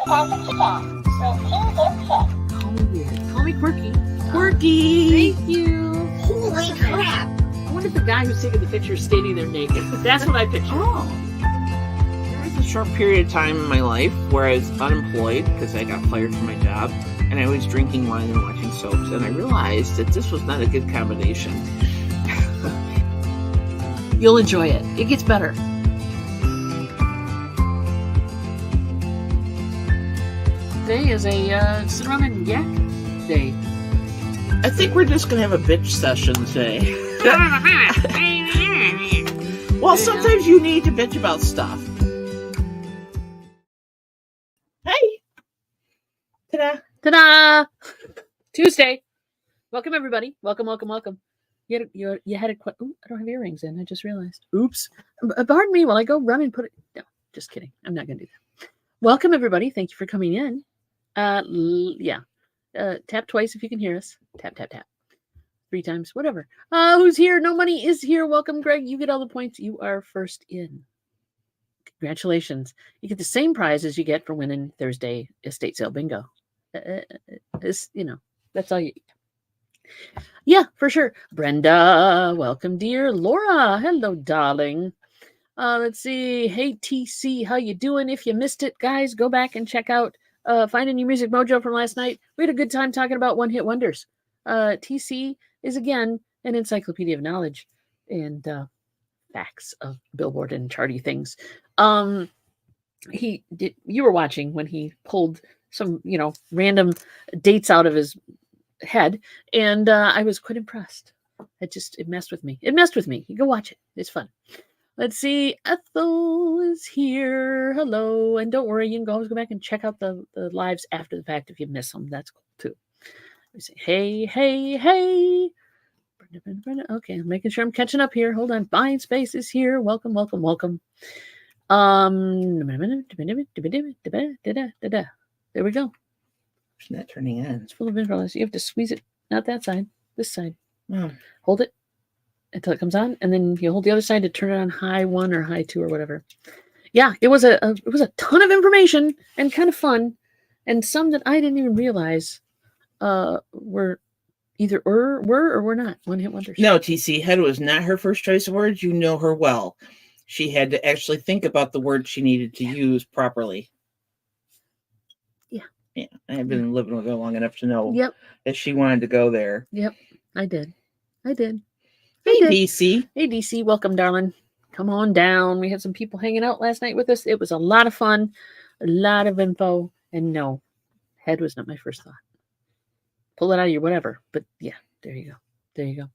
Call me weird. Call me quirky. Quirky. Thank you. Holy crap. I wonder if the guy who's taking the picture is standing there naked. That's what I picture. Oh. There was a short period of time in my life where I was unemployed because I got fired from my job, and I was drinking wine and watching soaps, and I realized that this was not a good combination. You'll enjoy it. It gets better. Today is a sit around and yak day. I think we're just going to have a bitch session today. Well, sometimes you need to bitch about stuff. Hey! Ta-da! Ta-da! Tuesday. Welcome, everybody. Welcome. You had a question. I don't have earrings in. I just realized. Oops. Pardon me while I go run and put it. No, just kidding. I'm not going to do that. Welcome, everybody. Thank you for coming in. Tap twice if you can hear us. Tap, tap, tap. 3 times, whatever. Who's here? No money is here. Welcome, Greg. You get all the points. You are first in. Congratulations. You get the same prize as you get for winning Thursday estate sale bingo. That's all you. Yeah, for sure. Brenda, welcome, dear. Laura, hello, darling. Let's see. Hey, TC, how you doing? If you missed it, guys, go back and check out Finding Your Music Mojo from last night. We had a good time talking about one-hit wonders. TC is, again, an encyclopedia of knowledge and facts of Billboard and charty things. You were watching when he pulled some, random dates out of his head, and I was quite impressed. It messed with me. You go watch it. It's fun. Let's see. Ethel is here. Hello. And don't worry, you can always go back and check out the lives after the fact if you miss them. That's cool too. Let me say, hey. Brenda. Okay, I'm making sure I'm catching up here. Hold on. Buying Space is here. Welcome. There we go. It's not turning on. It's full of info. You have to squeeze it. Not that side. This side. Oh. Hold it until it comes on, and then you hold the other side to turn it on high 1 or high 2 or whatever. Yeah, it was a ton of information and kind of fun, and some that I didn't even realize were either were or were not one-hit wonders. No, TC, head was not her first choice of words. You know her well. She had to actually think about the words she needed to use properly. Yeah, I've been living with her long enough to know that she wanted to go there. Yep, I did. Hey, DC. Hey, DC. Welcome, darling. Come on down. We had some people hanging out last night with us. It was a lot of fun, a lot of info, and no, head was not my first thought. Pull it out of your whatever. But yeah, there you go.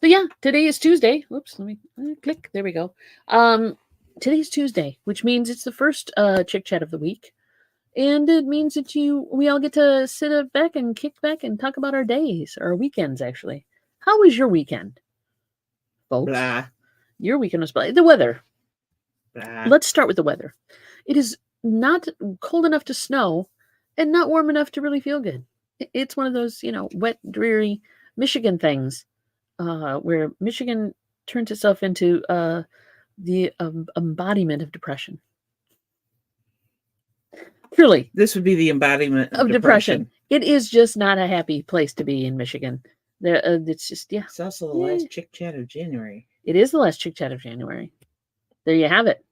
So yeah, today is Tuesday. Whoops, let me click. There we go. Today's Tuesday, which means it's the first Chick Chat of the week. And it means that we all get to sit back and kick back and talk about our days, or our weekends, actually. How was your weekend, folks? Blah. Your weekend was blah. The weather. Blah. Let's start with the weather. It is not cold enough to snow and not warm enough to really feel good. It's one of those, wet, dreary Michigan things where Michigan turns itself into the embodiment of depression. Truly. This would be the embodiment of depression. It is just not a happy place to be in Michigan. It's just, yeah. It's also the last Chick Chat of January. It is the last Chick Chat of January. There you have it.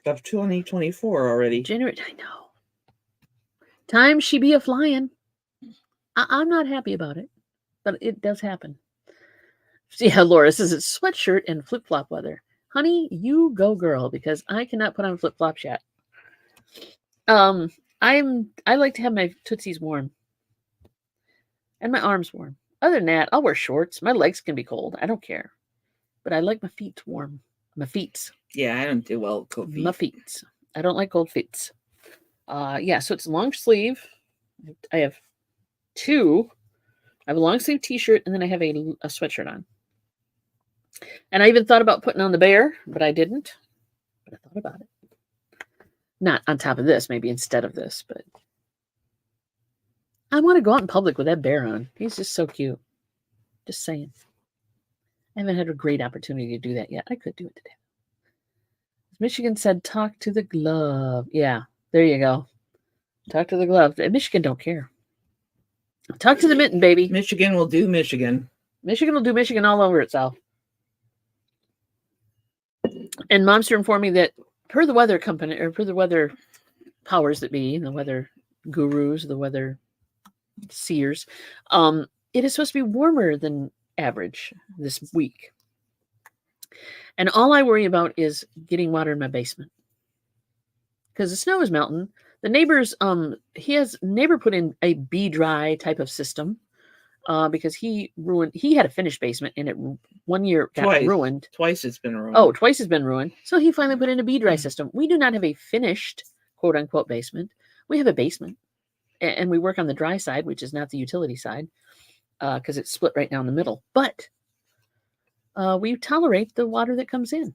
Of 2024 already. January, I know. Time she be a-flying. I'm not happy about it, but it does happen. Yeah, Laura says it's sweatshirt and flip-flop weather. Honey, you go, girl, because I cannot put on flip-flops yet. I like to have my tootsies warm and my arms warm. Other than that, I'll wear shorts. My legs can be cold. I don't care, but I like my feet warm. My feet. Yeah, I don't do well with cold feet. My feet. I don't like cold feet. Yeah, so it's long sleeve. I have 2. I have a long sleeve t-shirt, and then I have a sweatshirt on. And I even thought about putting on the bear, but I didn't. But I thought about it. Not on top of this, maybe instead of this, but I want to go out in public with that bear on. He's just so cute. Just saying. I haven't had a great opportunity to do that yet. I could do it today. Michigan said, talk to the glove. Yeah, there you go. Talk to the glove. Michigan don't care. Talk to the mitten, baby. Michigan will do Michigan. Michigan will do Michigan all over itself. And Momster informed me that per the weather company, or per the weather powers that be, the weather gurus, the weather seers, it is supposed to be warmer than average this week. And all I worry about is getting water in my basement. Because the snow is melting. The neighbors, neighbor put in a be dry type of system. Because he had a finished basement and it 1 year got ruined. Twice it's been ruined. Oh, twice it's been ruined. So he finally put in a be-dry system. We do not have a finished quote unquote basement. We have a basement and we work on the dry side, which is not the utility side, because it's split right down the middle. But we tolerate the water that comes in.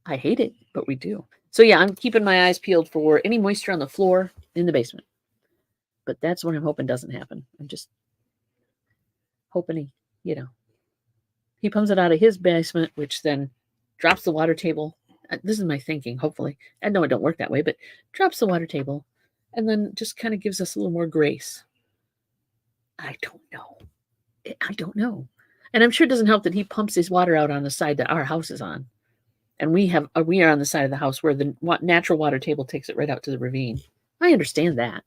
I hate it, but we do. So yeah, I'm keeping my eyes peeled for any moisture on the floor in the basement. But that's what I'm hoping doesn't happen. I'm just hoping he pumps it out of his basement, which then drops the water table. This is my thinking, hopefully. I know it don't work that way, but drops the water table and then just kind of gives us a little more grace. I don't know. And I'm sure it doesn't help that he pumps his water out on the side that our house is on. And we are on the side of the house where the natural water table takes it right out to the ravine. I understand that.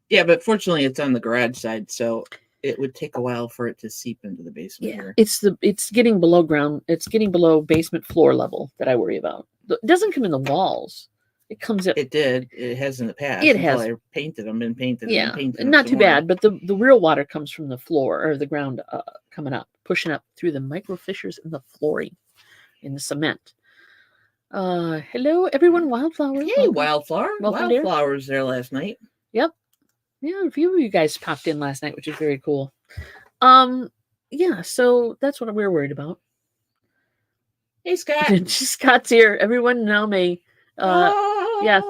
Yeah, but fortunately it's on the garage side, so it would take a while for it to seep into the basement. Yeah, it's getting below ground. It's getting below basement floor level that I worry about. It doesn't come in the walls. It comes up. It did. It has in the past. It has. I painted them and painted yeah, them. Painted them not too bad. But the real water comes from the floor or the ground, coming up, pushing up through the micro fissures in the flooring, in the cement. Hello, everyone. Wildflower. Hey, Wildflower. Welcome, Wildflower was there last night. Yep. Yeah, a few of you guys popped in last night, which is very cool. Yeah, so that's what we're worried about. Hey, Scott. Scott's here. Everyone now may, yeah.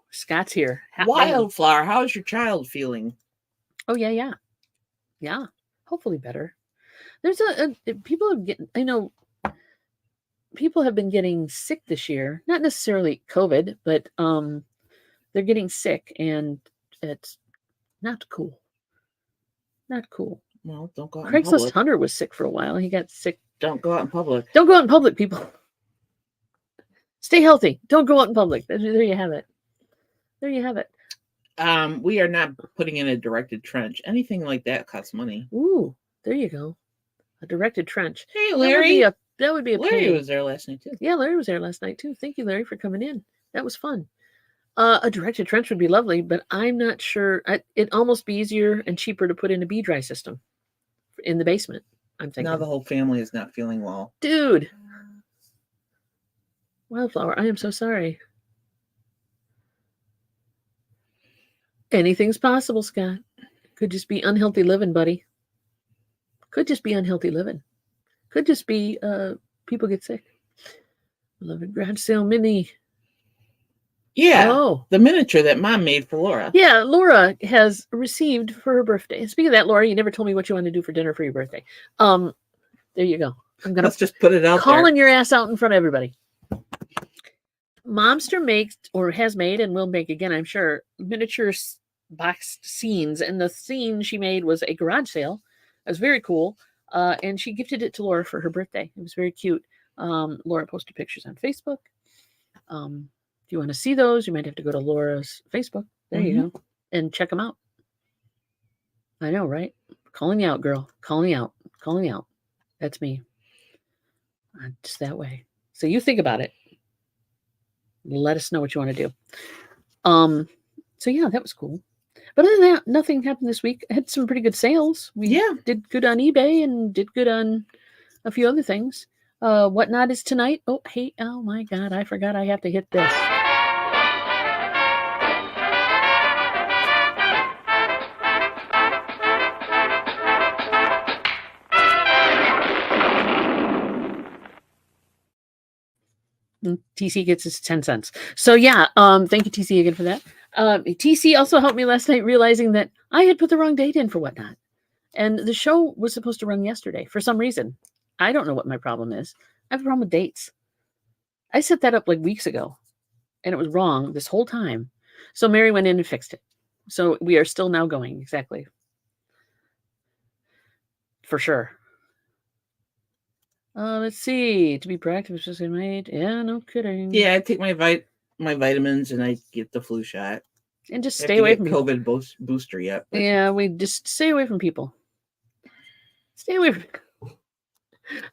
Scott's here. Wildflower, how's your child feeling? Oh, yeah. Hopefully better. There's people have people have been getting sick this year. Not necessarily COVID, but they're getting sick, and it's not cool. Not cool. Well, don't go out in public. Craigslist Hunter was sick for a while. He got sick. Don't go out in public. Don't go out in public, people. Stay healthy. Don't go out in public. There you have it. There you have it. We are not putting in a directed trench. Anything like that costs money. Ooh, there you go. A directed trench. Hey, Larry. That would be a Larry pain. was there last night, too. Yeah, Larry was there last night, too. Thank you, Larry, for coming in. That was fun. A directed trench would be lovely, but I'm not sure. It'd almost be easier and cheaper to put in a be-dry system in the basement, I'm thinking. Now the whole family is not feeling well. Dude. Wildflower, I am so sorry. Anything's possible, Scott. Could just be unhealthy living, buddy. Could just be unhealthy living. Could just be people get sick. Beloved garage sale mini. Yeah. Oh. The miniature that Mom made for Laura. Yeah, Laura has received for her birthday. And speaking of that, Laura, you never told me what you want to do for dinner for your birthday. There you go. Let's just put it out calling your ass out in front of everybody. Momster makes or has made and will make again, I'm sure, miniature boxed scenes. And the scene she made was a garage sale. It was very cool. And she gifted it to Laura for her birthday. It was very cute. Laura posted pictures on Facebook. If you want to see those, you might have to go to Laura's Facebook. There you go. And check them out. I know, right? Calling you out, girl. Calling you out. Calling you out. That's me. Just that way. So you think about it. Let us know what you want to do. So yeah, that was cool. But other than that, nothing happened this week. I had some pretty good sales. We did good on eBay and did good on a few other things. Whatnot is tonight. Oh, hey, oh my God, I forgot I have to hit this. TC gets his 10 cents. So yeah, thank you, TC, again for that. TC also helped me last night realizing that I had put the wrong date in for Whatnot. And the show was supposed to run yesterday for some reason. I don't know what my problem is. I have a problem with dates. I set that up like weeks ago. and it was wrong this whole time. So Mary went in and fixed it. So we are still now going, exactly. For sure. Let's see. To be proactive, it's just made. Yeah, no kidding. Yeah, I take my vitamins and I get the flu shot. And just I have stay to away get from people. COVID booster yet. But Yeah, we just stay away from people. Stay away from.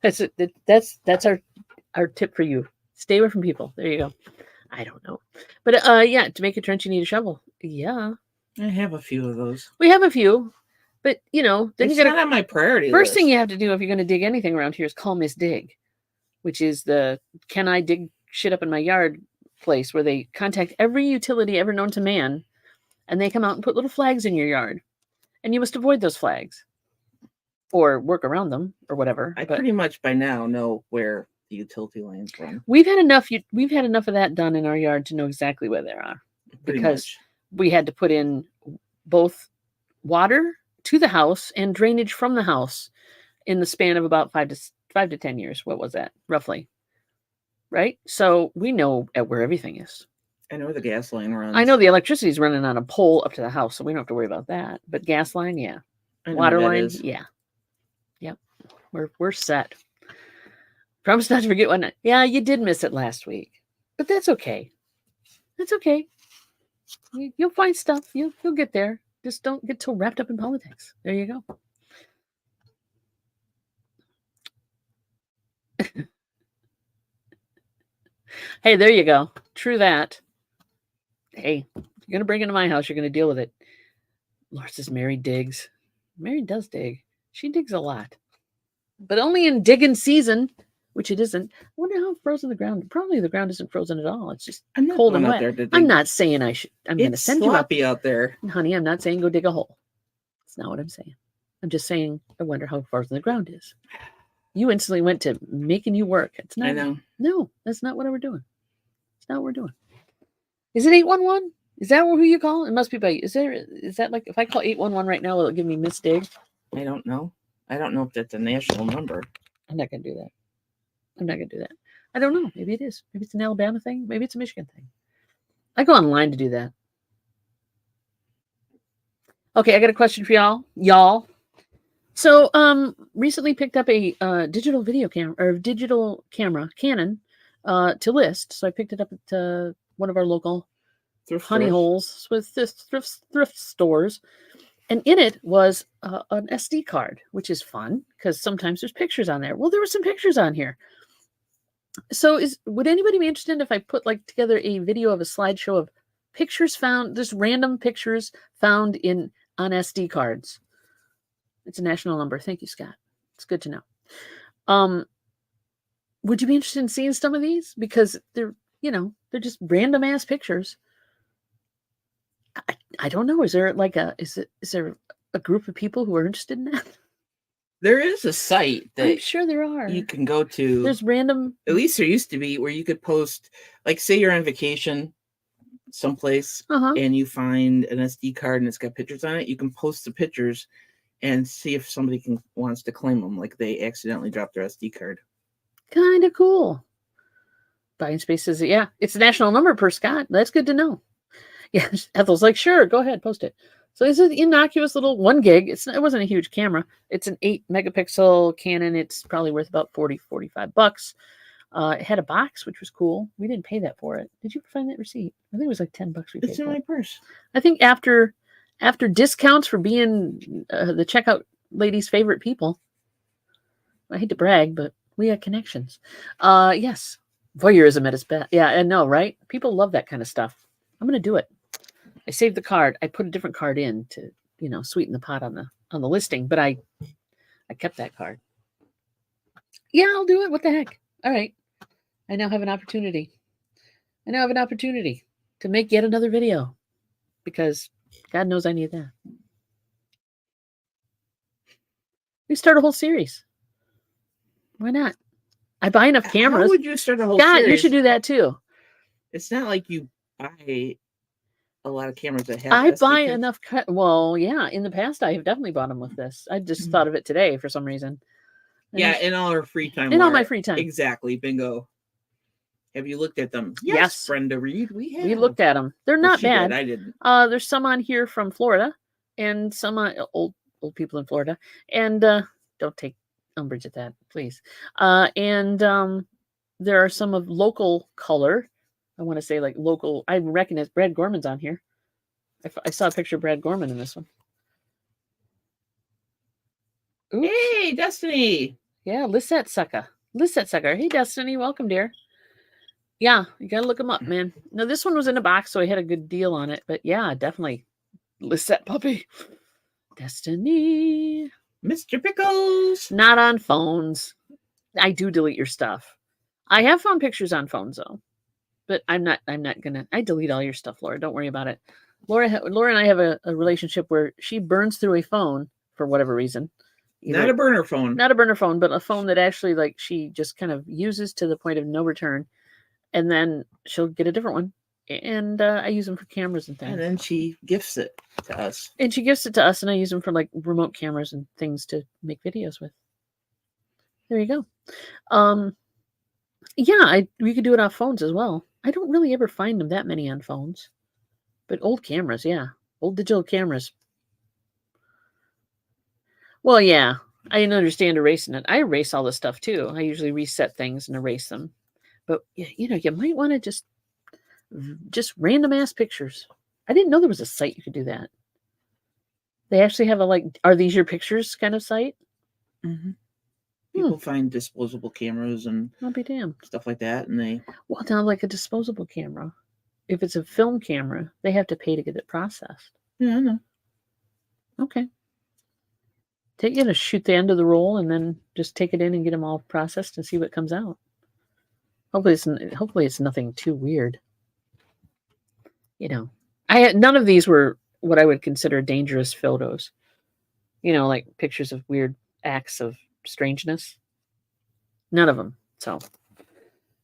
That's it. That's our tip for you. Stay away from people. There you go. I don't know, but yeah, to make a trench, you need a shovel. Yeah, I have a few of those. we have a few, but you know, then It's you got not on my priority First list. thing you have to do if you're going to dig anything around here is call Miss Dig, which is the can I dig shit up in my yard place where they contact every utility ever known to man, and they come out and put little flags in your yard, and you must avoid those flags or work around them or whatever. I But pretty much by now know where the utility lines run. we've had enough. We've had enough of that done in our yard to know exactly where they are, Pretty because much. we had to put in both water to the house and drainage from the house in the span of about 5 to 10 years. What was that roughly? Right. So we know where everything is. I know where the gas line runs. I know the electricity is running on a pole up to the house, so we don't have to worry about that. But gas line, yeah. I know Water what that line, is. yeah. Yep. We're set. Promise not to forget one night. Yeah, you did miss it last week, but that's okay. That's okay. You'll find stuff. You'll get there. Just don't get too wrapped up in politics. There you go. Hey, there you go. True that. Hey, if you're going to bring it to my house, you're going to deal with it. Laura says Mary digs. Mary does dig. She digs a lot. But only in digging season, which it isn't. I wonder how frozen the ground. Probably the ground isn't frozen at all. It's just I'm not cold and going wet. out there to dig. I'm not saying I should. I'm going to It's send you out. sloppy out there. Honey, I'm not saying go dig a hole. That's not what I'm saying. I'm just saying I wonder how frozen the ground is. You instantly went to making you work. It's not. I know. No, that's not what we're doing. It's not what we're doing. Is it 811? Is that who you call? It must be by. Is that like if I call 811 right now, will it give me Miss Dig? I don't know. I don't know if that's a national number. I'm not gonna do that. I'm not gonna do that. I don't know. Maybe it is. Maybe it's an Alabama thing. Maybe it's a Michigan thing. I go online to do that. Okay, I got a question for y'all. So, recently picked up a digital video camera or digital camera, Canon, to list. So I picked it up at one of our local honey holes with thrift stores, and in it was an SD card, which is fun because sometimes there's pictures on there. Well, there were some pictures on here. So, would anybody be interested if I put like together a video of a slideshow of pictures found, just random pictures found on SD cards? It's a national number. Thank you, Scott. It's good to know. Would you be interested in seeing some of these? Because they're just random ass pictures. I don't know. Is there a group of people who are interested in that? There is a site that I'm sure there are. you can go to. There's random. At least there used to be where you could post, like, say you're on vacation someplace and you find an SD card and it's got pictures on it. You can post the pictures and see if somebody wants to claim them, like they accidentally dropped their SD card. Kind of cool. Buying space says, yeah, it's a national number per Scott. That's good to know. Yeah, Ethel's like, sure, go ahead, post it. So it's an innocuous little 1 gig. It wasn't a huge camera. It's an 8 megapixel Canon. It's probably worth about $40-$45. It had a box, which was cool. We didn't pay that for it. Did you find that receipt? I think it was like $10 we paid. It's in my purse. I think after discounts for being the checkout lady's favorite people. I hate to brag, but we had connections. Yes, voyeurism at its best. Yeah, I know, right? People love that kind of stuff. I'm gonna do it. I saved the card. I put a different card in to, sweeten the pot on the listing, but I kept that card. Yeah, I'll do it. What the heck? All right. I now have an opportunity. To make yet another video because God knows I need that. We start a whole series. Why not? I buy enough cameras. How would you start a whole God, series? you should do that too. It's not like you buy a lot of cameras that have. I SD buy cards. enough. Well, yeah. In the past, I have definitely bought them with this. I just thought of it today for some reason. Yeah, in all our free time. In all my free time. Exactly. Bingo. Have you looked at them? Yes. Brenda Reed, we have. We looked at them. They're not bad. I didn't. There's some on here from Florida, and some old people in Florida. And don't take umbrage at that, please. And there are some of local color. I want to say like local. I recognize Brad Gorman's on here. I saw a picture of Brad Gorman in this one. Oops. Hey, Destiny. Yeah, Lisette Sucker. Hey, Destiny. Welcome, dear. Yeah, you got to look them up, man. Now, this one was in a box, so I had a good deal on it. But yeah, definitely. Lisette puppy. Destiny. Mr. Pickles. Not on phones. I do delete your stuff. I have found pictures on phones, though. But I'm not gonna. I delete all your stuff, Laura. Don't worry about it. Laura and I have a relationship where she burns through a phone for whatever reason. Not a burner phone. Not a burner phone, but a phone that actually like she just kind of uses to the point of no return, and then she'll get a different one, and I use them for cameras and things. And then she gifts it to us. And I use them for like remote cameras and things to make videos with. There you go. Yeah, we could do it on phones as well. I don't really ever find them that many on phones. But old cameras, yeah. Old digital cameras. Well, yeah. I didn't understand erasing it. I erase all this stuff too. I usually reset things and erase them. But you might want to just random ass pictures. I didn't know there was a site you could do that. They actually have are these your pictures kind of site? Mm-hmm. People find disposable cameras and I'll be damned. Stuff like that, and they now like a disposable camera. If it's a film camera, they have to pay to get it processed. Yeah, I know. Okay. Take it to shoot the end of the roll and then just take it in and get them all processed and see what comes out. Hopefully it's nothing too weird. None of these were what I would consider dangerous photos. Like pictures of weird acts of strangeness. None of them. So,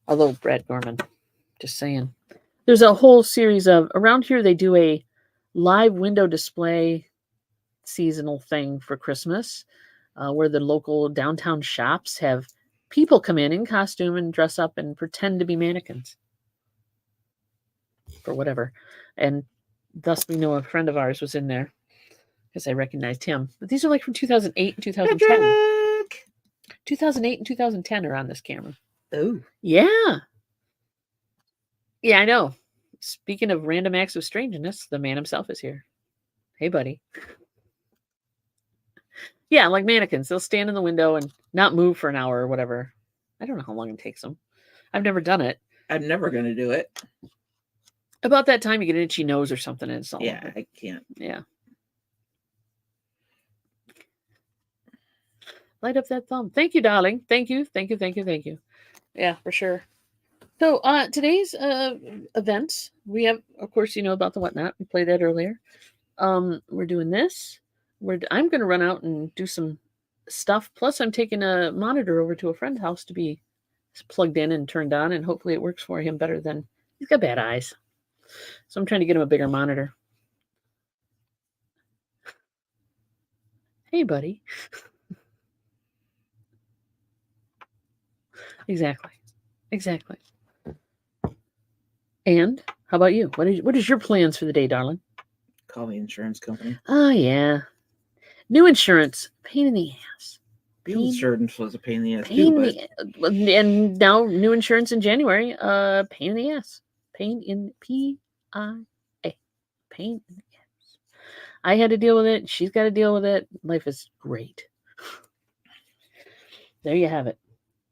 although Brad Gorman, just saying. There's a whole series of, around here they do a live window display seasonal thing for Christmas, where the local downtown shops have people come in costume and dress up and pretend to be mannequins for whatever. And thus we know a friend of ours was in there because I recognized him. But these are like from 2008 and 2010. Patrick! 2008 and 2010 are on this camera. Oh. Yeah. Yeah, I know. Speaking of random acts of strangeness, the man himself is here. Hey, buddy. Yeah, like mannequins. They'll stand in the window and not move for an hour or whatever. I don't know how long it takes them. I've never done it. I'm never going to do it. About that time, you get an itchy nose or something. And it's all over. I can't. Yeah. Light up that thumb. Thank you, darling. Thank you. Yeah, for sure. So today's event, we have, of course, about the whatnot. We played that earlier. We're doing this. I'm going to run out and do some stuff. Plus, I'm taking a monitor over to a friend's house to be plugged in and turned on, and hopefully it works for him better than he's got bad eyes. So I'm trying to get him a bigger monitor. Hey, buddy. Exactly. And how about you? What is your plans for the day, darling? Call the insurance company. Oh, yeah. New insurance. Pain in the ass. Field insurance was a pain in the ass too. And now new insurance in January. Pain in the ass. Pain in P-I-A. Pain in the ass. I had to deal with it. She's got to deal with it. Life is great. There you have it.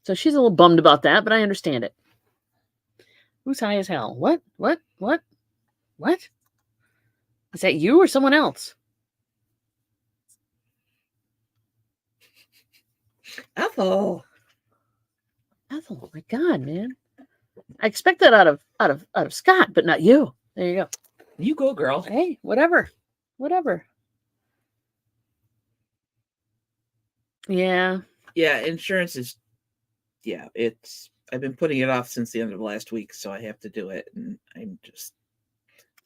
So she's a little bummed about that, but I understand it. Who's high as hell? What? Is that you or someone else? Ethel, oh my God, man! I expect that out of Scott, but not you. There you go. You go, girl. Hey, whatever. Yeah. Yeah, insurance is. Yeah, I've been putting it off since the end of last week, so I have to do it, and I'm just.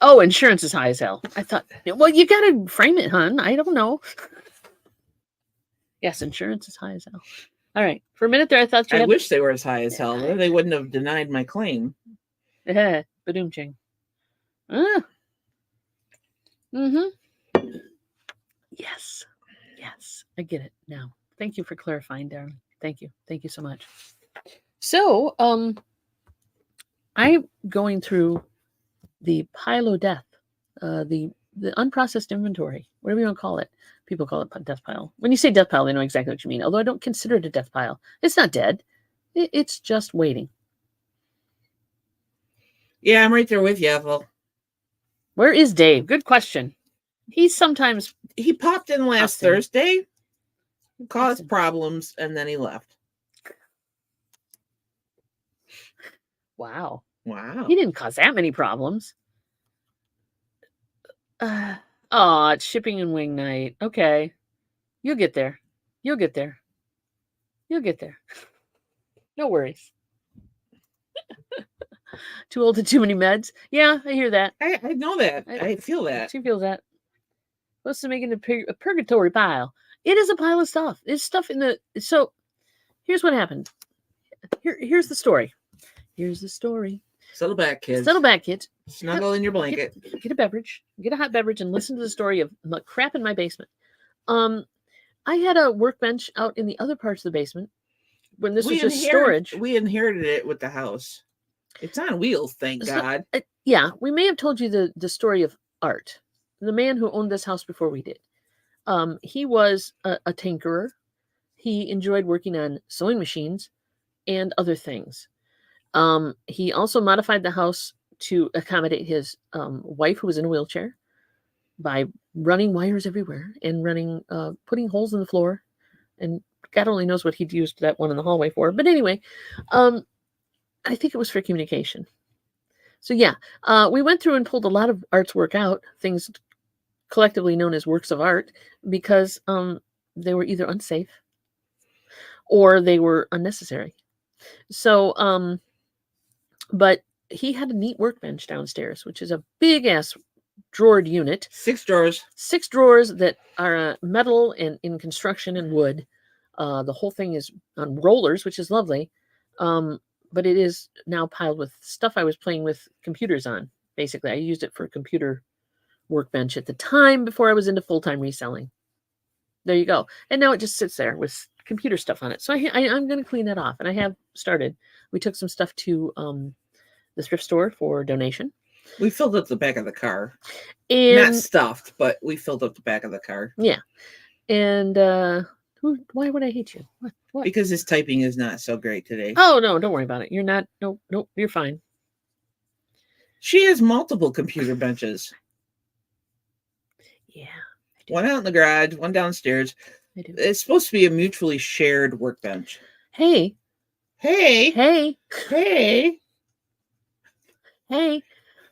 Oh, insurance is high as hell. I thought, well, you got to frame it, hon. I don't know. Yes, insurance is high as hell. All right. For a minute there, I thought you I had... wish they were as high as hell. Then they wouldn't have denied my claim. Badoom-ching. Yes. Yes. I get it now. Thank you for clarifying, Darren. Thank you. Thank you so much. So, I'm going through the pile of death, the unprocessed inventory, whatever you want to call it. People call it death pile. When you say death pile, they know exactly what you mean. Although I don't consider it a death pile. It's not dead. It's just waiting. Yeah, I'm right there with you, Ethel. Where is Dave? Good question. He popped in last Thursday, caused problems, and then he left. Wow. Wow. He didn't cause that many problems. It's shipping and wing night. Okay. You'll get there. You'll get there. You'll get there. No worries. Too old to too many meds. Yeah, I hear that. I know that. I feel that. She feels that. Supposed to make it a purgatory pile. It is a pile of stuff. There's stuff in the... So, here's what happened. Here's the story. Here's the story. Settle back, kids. Settle back, kids. Snuggle in your blanket. Get a beverage. Get a hot beverage and listen to the story of the crap in my basement. I had a workbench out in the other parts of the basement when this was just storage. We inherited it with the house. It's on wheels, thank God. Yeah, we may have told you the story of Art, the man who owned this house before we did. He was a tinkerer. He enjoyed working on sewing machines and other things. He also modified the house to accommodate his wife, who was in a wheelchair, by running wires everywhere and putting holes in the floor. And God only knows what he'd used that one in the hallway for. But anyway, I think it was for communication. So yeah, we went through and pulled a lot of Art's work out, things collectively known as works of art, because they were either unsafe or they were unnecessary. So, but he had a neat workbench downstairs, which is a big ass drawered unit. 6 drawers. 6 drawers that are metal and in construction and wood. The whole thing is on rollers, which is lovely. But it is now piled with stuff I was playing with computers on. Basically, I used it for a computer workbench at the time before I was into full-time reselling. There you go. And now it just sits there with computer stuff on it. So I'm going to clean that off. And I have started. We took some stuff to the thrift store for donation. We filled up the back of the car. And not stuffed, but we filled up the back of the car. Yeah. And why would I hate you? What? Because his typing is not so great today. Oh, no, don't worry about it. You're not. Nope, you're fine. She has multiple computer benches. Yeah. One out in the garage, one downstairs. I do. It's supposed to be a mutually shared workbench. Hey.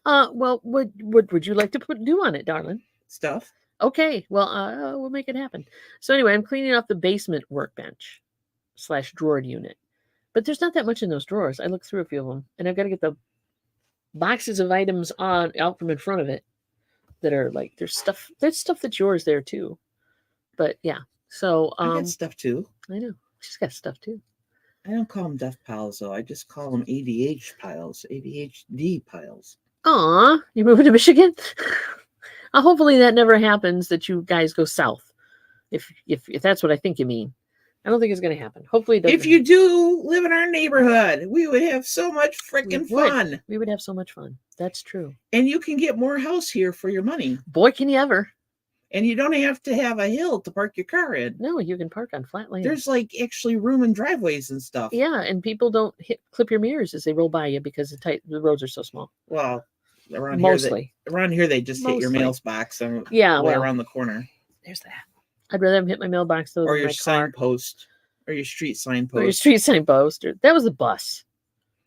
Well, what would you like to do on it, darling? Stuff. Okay. Well, we'll make it happen. So anyway, I'm cleaning off the basement workbench / drawer unit. But there's not that much in those drawers. I looked through a few of them, and I've got to get the boxes of items out from in front of it that are like there's stuff that's yours there too. But yeah. So I got stuff too. I know. She's got stuff too. I don't call them death piles though. I just call them ADHD piles. Aw, you moving to Michigan? Hopefully that never happens, that you guys go south. If that's what I think you mean. I don't think it's going to happen. Hopefully it doesn't. If you do live in our neighborhood, we would have so much freaking fun. We would have so much fun. That's true. And you can get more house here for your money. Boy, can you ever. And you don't have to have a hill to park your car in. No, you can park on flat land. There's like actually room in driveways and stuff. Yeah, and people don't clip your mirrors as they roll by you because the roads are so small. Well, around here they just hit your mailbox and around the corner. There's that. I'd rather have hit my mailbox though. Or your signpost. Or your street signpost. Or your street signpost. That was a bus.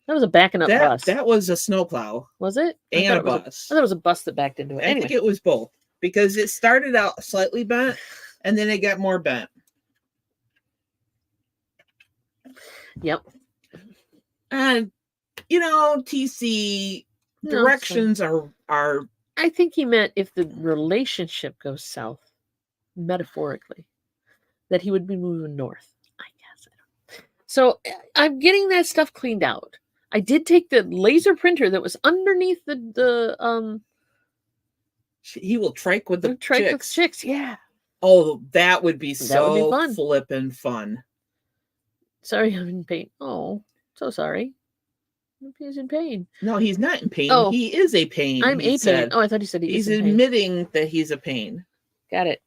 That was a backing up bus. That was a snowplow. Was it? And a bus. I thought it was a bus that backed into it. I think it was both. Because it started out slightly bent and then it got more bent. Yep. And TC directions are I think he meant if the relationship goes south, metaphorically, that he would be moving north. I guess. So I'm getting that stuff cleaned out. I did take the laser printer that was underneath the He will trike with the chicks. Yeah. Oh, that would be That would be so fun. flippin' fun. Sorry, I'm in pain. Oh, so sorry. He's in pain. No, he's not in pain. Oh, he is a pain. I'm a pain. Oh, I thought he said he's admitting that he's a pain. Got it.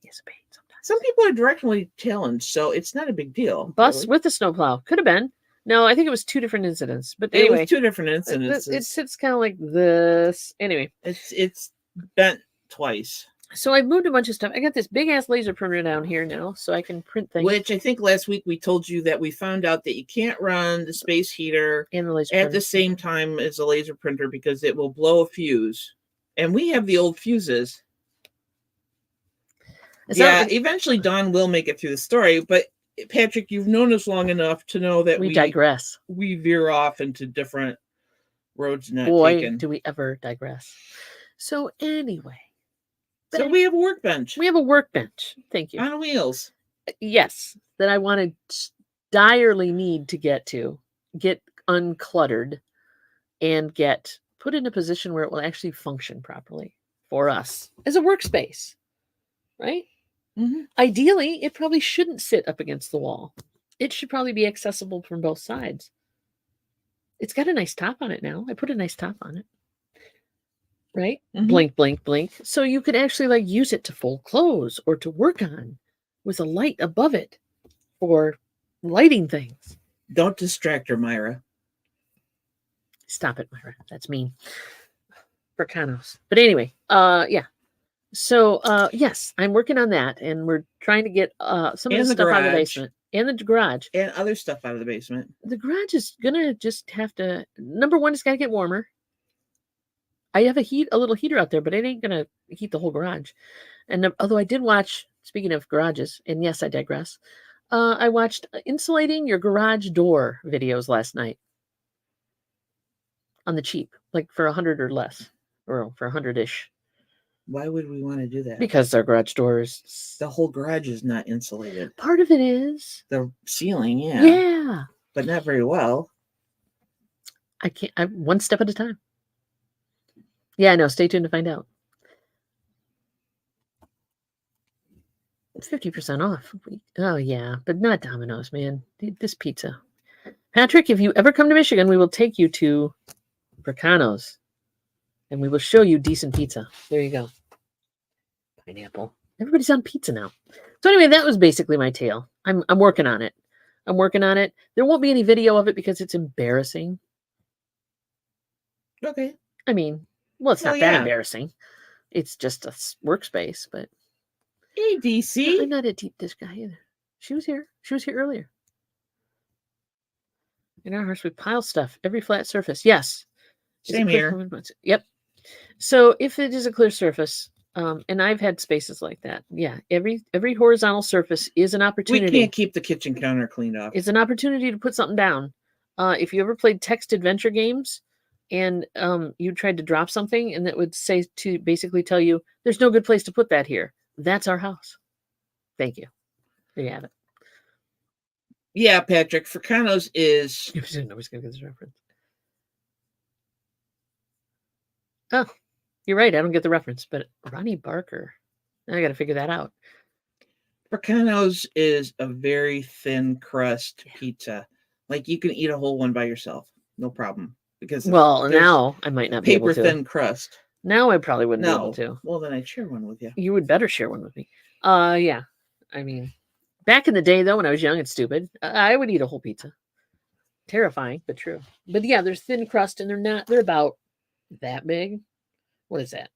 He's a pain sometimes. Some people are directionally challenged, so it's not a big deal. Bus really. With the snowplow. Could have been. No, I think it was 2 different incidents. But anyway. It was 2 different incidents. It sits kind of like this. Anyway. It's bent twice. So I moved a bunch of stuff. I got this big ass laser printer down here now, so I can print things. Which I think last week we told you that we found out that you can't run the space heater and the laser at the same time as the laser printer because it will blow a fuse. And we have the old fuses. Eventually Dawn will make it through the story, but Patrick, you've known us long enough to know that we digress. We veer off into different roads not taken. Boy, do we ever digress. So anyway. So we have a workbench. We have a workbench. Thank you. On wheels. Yes, that I want to direly need to get uncluttered and get put in a position where it will actually function properly for us as a workspace, right? Mm-hmm. Ideally, it probably shouldn't sit up against the wall. It should probably be accessible from both sides. It's got a nice top on it now. I put a nice top on it. Right? Mm-hmm. Blink, blink, blink. So you could actually use it to fold clothes or to work on with a light above it for lighting things. Don't distract her, Myra. Stop it, Myra. That's mean. Fraccanos. But anyway, yeah. So, yes, I'm working on that, and we're trying to get some of the stuff out of the basement. And the garage. And other stuff out of the basement. The garage is going to just have to, number one, it's got to get warmer. I have a little heater out there, but it ain't going to heat the whole garage. And although I did watch, speaking of garages, and yes, I digress, I watched insulating your garage door videos last night on the cheap, like for $100 or less, or for $100-ish. Why would we want to do that? Because our garage doors. The whole garage is not insulated. Part of it is. The ceiling, yeah. Yeah. But not very well. I'm one step at a time. Yeah, I know. Stay tuned to find out. 50% off. Oh, yeah. But not Domino's, man. This pizza. Patrick, if you ever come to Michigan, we will take you to Fraccanos. And we will show you decent pizza. There you go. Pineapple. Everybody's on pizza now. So anyway, that was basically my tale. I'm working on it. There won't be any video of it because it's embarrassing. Okay. I mean, well, it's not that embarrassing. It's just a workspace, but. Hey, DC. I'm not a deep dish guy either. She was here earlier. In our house, we pile stuff. Every flat surface. Yes. Same here. Yep. So if it is a clear surface, and I've had spaces like that. Yeah. Every horizontal surface is an opportunity. We can't keep the kitchen counter cleaned up. It's an opportunity to put something down. If you ever played text adventure games and you tried to drop something and it would say to basically tell you, there's no good place to put that here. That's our house. Thank you. There you have it. Yeah, Patrick. Fraccanos is. Nobody's going to get this reference. Oh, you're right. I don't get the reference, but Ronnie Barker. I got to figure that out. Fraccanos is a very thin crust pizza. Like you can eat a whole one by yourself. No problem. Because now I might not be able to. Paper thin crust. Now I probably wouldn't be able to. Well, then I'd share one with you. You would better share one with me. Yeah. I mean, back in the day, though, when I was young and stupid, I would eat a whole pizza. Terrifying, but true. But yeah, there's thin crust, and they're about that big. What is that?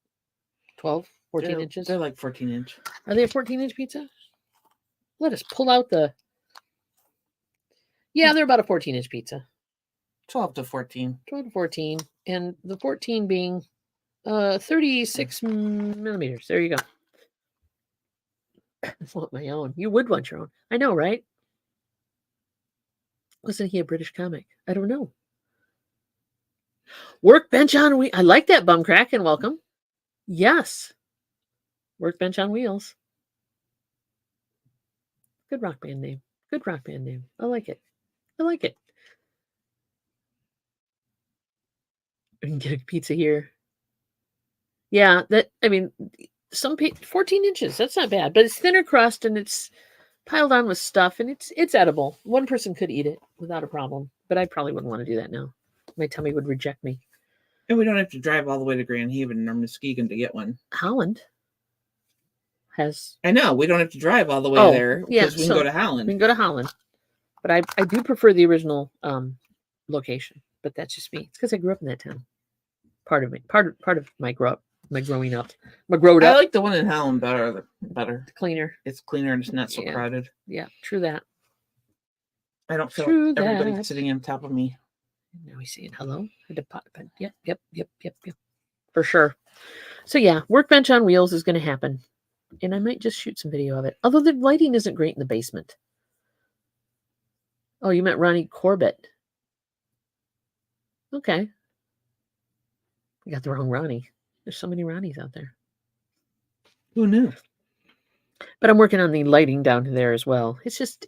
12, 14 inches? They're like 14 inch. Are they a 14-inch pizza? Let us pull out the... Yeah, they're about a 14-inch pizza. 12 to 14. 12 to 14. And the 14 being 36 millimeters. There you go. I want my own. You would want your own. I know, right? Wasn't he a British comic? I don't know. Workbench on wheels. I like that, bum crack, and welcome. Yes. Workbench on wheels. Good rock band name. Good rock band name. I like it. I like it. We can get a pizza here. Yeah, some 14 inches. That's not bad, but it's thinner crust and it's piled on with stuff, and it's edible. One person could eat it without a problem, but I probably wouldn't want to do that now. My tummy would reject me. And we don't have to drive all the way to Grand Haven or Muskegon to get one. Holland has. I know we don't have to drive all the way there because we can go to Holland. We can go to Holland, but I do prefer the original location. But that's just me. It's because I grew up in that town. Part of my growing up. I like the one in Holland better. It's cleaner. It's cleaner and it's not so crowded. Yeah, true that. I don't feel everybody sitting on top of me. Now he's saying hello. Yep. For sure. So yeah, workbench on wheels is going to happen. And I might just shoot some video of it. Although the lighting isn't great in the basement. Oh, you meant Ronnie Corbett. Okay. I got the wrong Ronnie. There's so many Ronnies out there. Who knew? But I'm working on the lighting down there as well. It's just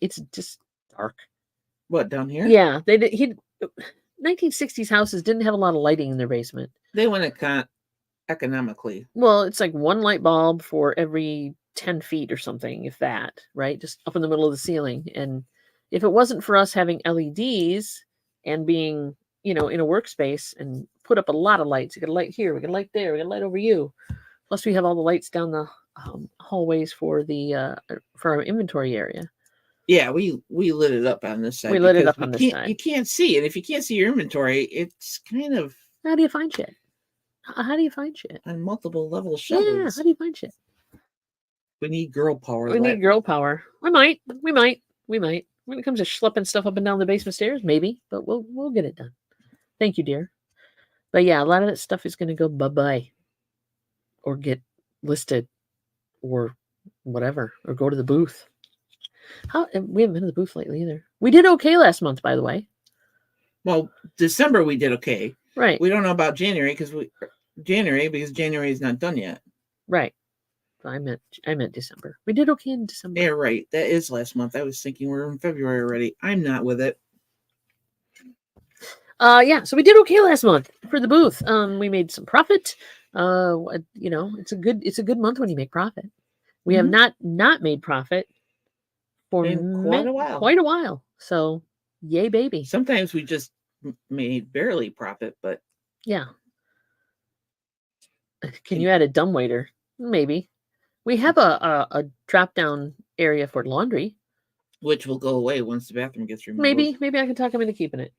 dark. What, down here? Yeah. 1960s houses didn't have a lot of lighting in their basement. They went economically. Well, it's like one light bulb for every 10 feet or something, if that, right? Just up in the middle of the ceiling. And if it wasn't for us having LEDs and being, in a workspace and put up a lot of lights, you got a light here, we got a light there, we got a light over you. Plus we have all the lights down the hallways for our inventory area. Yeah, we lit it up on this side. We lit it up on this side. You can't see it. If you can't see your inventory, it's kind of... How do you find shit? How do you find shit? On multiple level shelves. Yeah, how do you find shit? We need girl power. We need girl power. We might. When it comes to schlepping stuff up and down the basement stairs, maybe. But we'll get it done. Thank you, dear. But yeah, a lot of that stuff is going to go bye-bye. Or get listed. Or whatever. Or go to the booth. We haven't been to the booth lately either. We did okay last month, by the way. Well, December we did okay. Right. We don't know about January because January is not done yet. Right. So I meant December. We did okay in December. Yeah, right. That is last month. I was thinking we're in February already. I'm not with it. Yeah, so we did okay last month for the booth. We made some profit. It's a good month when you make profit. We have not made profit for quite a while. So, yay, baby. Sometimes we just made barely profit, but yeah. Can you add a dumbwaiter? Maybe. We have a drop down area for laundry, which will go away once the bathroom gets removed. Maybe I can talk him into keeping it.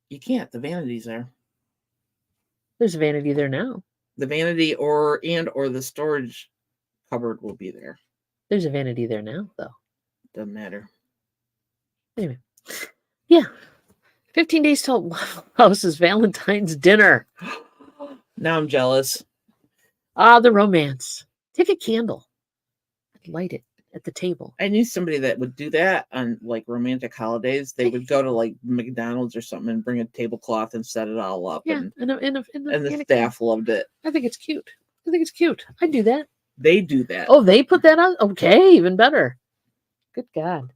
You can't. The vanity's there. There's a vanity there now. The vanity or the storage cupboard will be there. There's a vanity there now, though. Doesn't matter. Anyway. Yeah. 15 days till Waffle House's Valentine's dinner. Now I'm jealous. The romance. Take a candle. Light it at the table. I knew somebody that would do that on like romantic holidays. They would go to like McDonald's or something and bring a tablecloth and set it all up. Yeah, and the staff loved it. I think it's cute. I'd do that. They do that. Oh, they put that on? Okay, even better. Good God.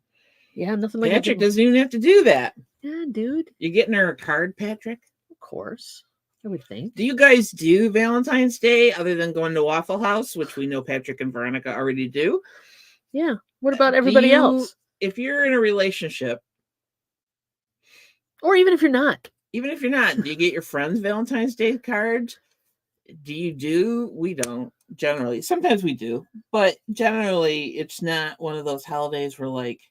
Yeah, nothing like Patrick doesn't even have to do that. Yeah, dude. You getting her a card, Patrick? Of course. I would think. Do you guys do Valentine's Day other than going to Waffle House, which we know Patrick and Veronica already do? Yeah. What about everybody else? If you're in a relationship, or even if you're not, do you get your friends Valentine's Day cards? We don't generally. Sometimes we do, but generally it's not one of those holidays where like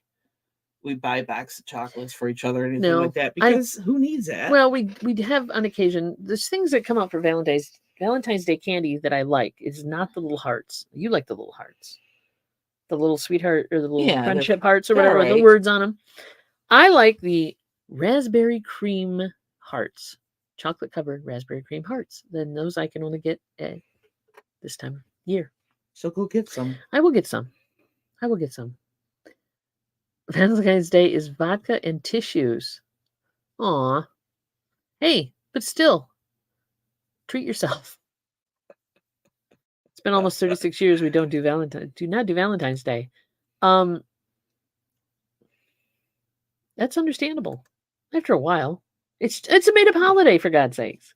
we buy a box of chocolates for each other or anything like that, because who needs that? Well, we have on occasion, there's things that come out for Valentine's Day candy that I like. It's not the little hearts. You like the little hearts. The little sweetheart or the little friendship hearts or whatever, the words on them. I like the raspberry cream hearts, chocolate covered raspberry cream hearts. Then those I can only get this time of year. So go get some. I will get some. Valentine's Day is vodka and tissues. Aw. Hey, but still, treat yourself. It's been almost 36 years we do not do Valentine's Day. That's understandable. After a while, it's a made up holiday, for God's sakes,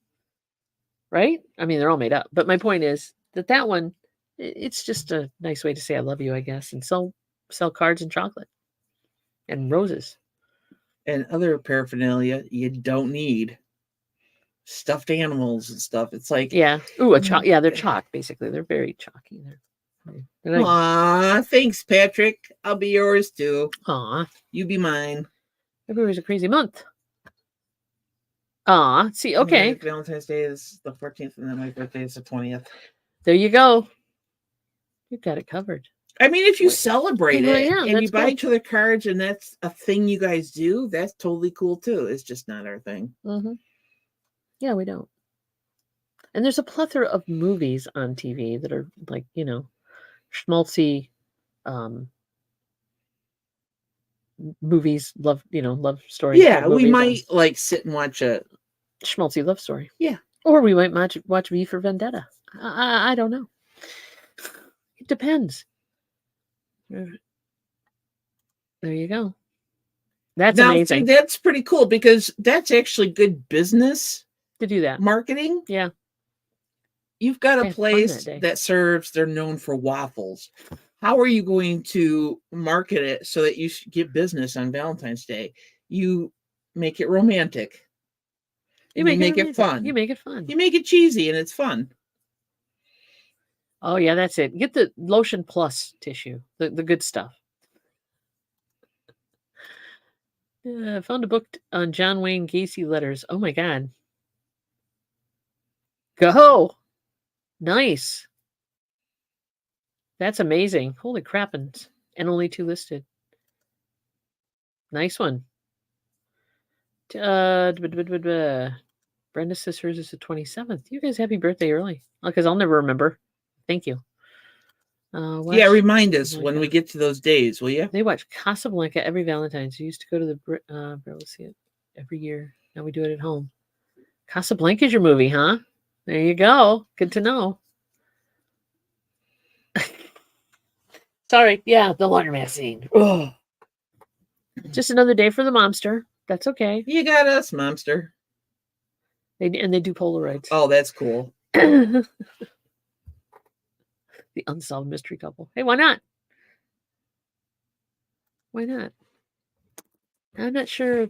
right? I mean, they're all made up, but my point is that one, it's just a nice way to say I love you, I guess, and sell cards and chocolate and roses and other paraphernalia you don't need. Stuffed animals and stuff. It's like, yeah, ooh, yeah, they're chalk basically. They're very chalky. Aw, thanks, Patrick. I'll be yours too. Aw, you be mine. February's a crazy month. Aw, see, okay. Valentine's Day is the 14th, and then my birthday is the 20th. There you go. You've got it covered. I mean, if you celebrate it yeah, and you buy each other cards and that's a thing you guys do, that's totally cool too. It's just not our thing. Mm-hmm. Yeah, we don't. And there's a plethora of movies on TV that are like, schmaltzy movies, love story. Yeah, we might like sit and watch a schmaltzy love story. Yeah. Or we might watch V for Vendetta. I don't know. It depends. There you go. That's amazing. See, that's pretty cool because that's actually good business to do that. Marketing. Yeah. You've got a place that serves, they're known for waffles. How are you going to market it so that you get business on Valentine's Day? You make it romantic. You make it fun. You make it fun. You make it cheesy and it's fun. Oh, yeah, that's it. Get the Lotion Plus tissue, the good stuff. Found a book on John Wayne Gacy letters. Oh, my God. Go. Nice. That's amazing. Holy crappins. And only 2 listed. Nice one. Brenda says hers is the 27th. You guys happy birthday early. Because I'll never remember. Thank you. Yeah, remind us when we get to those days, will you? They watch Casablanca every Valentine's. We used to go to let's see it every year. Now we do it at home. Casablanca's your movie, huh? There you go. Good to know. Sorry. Yeah, the laundromat scene. Ugh. Just another day for the momster. That's okay. You got us, momster. They do Polaroids. Oh, that's cool. The unsolved mystery couple. Hey, why not? Why not? I'm not sure.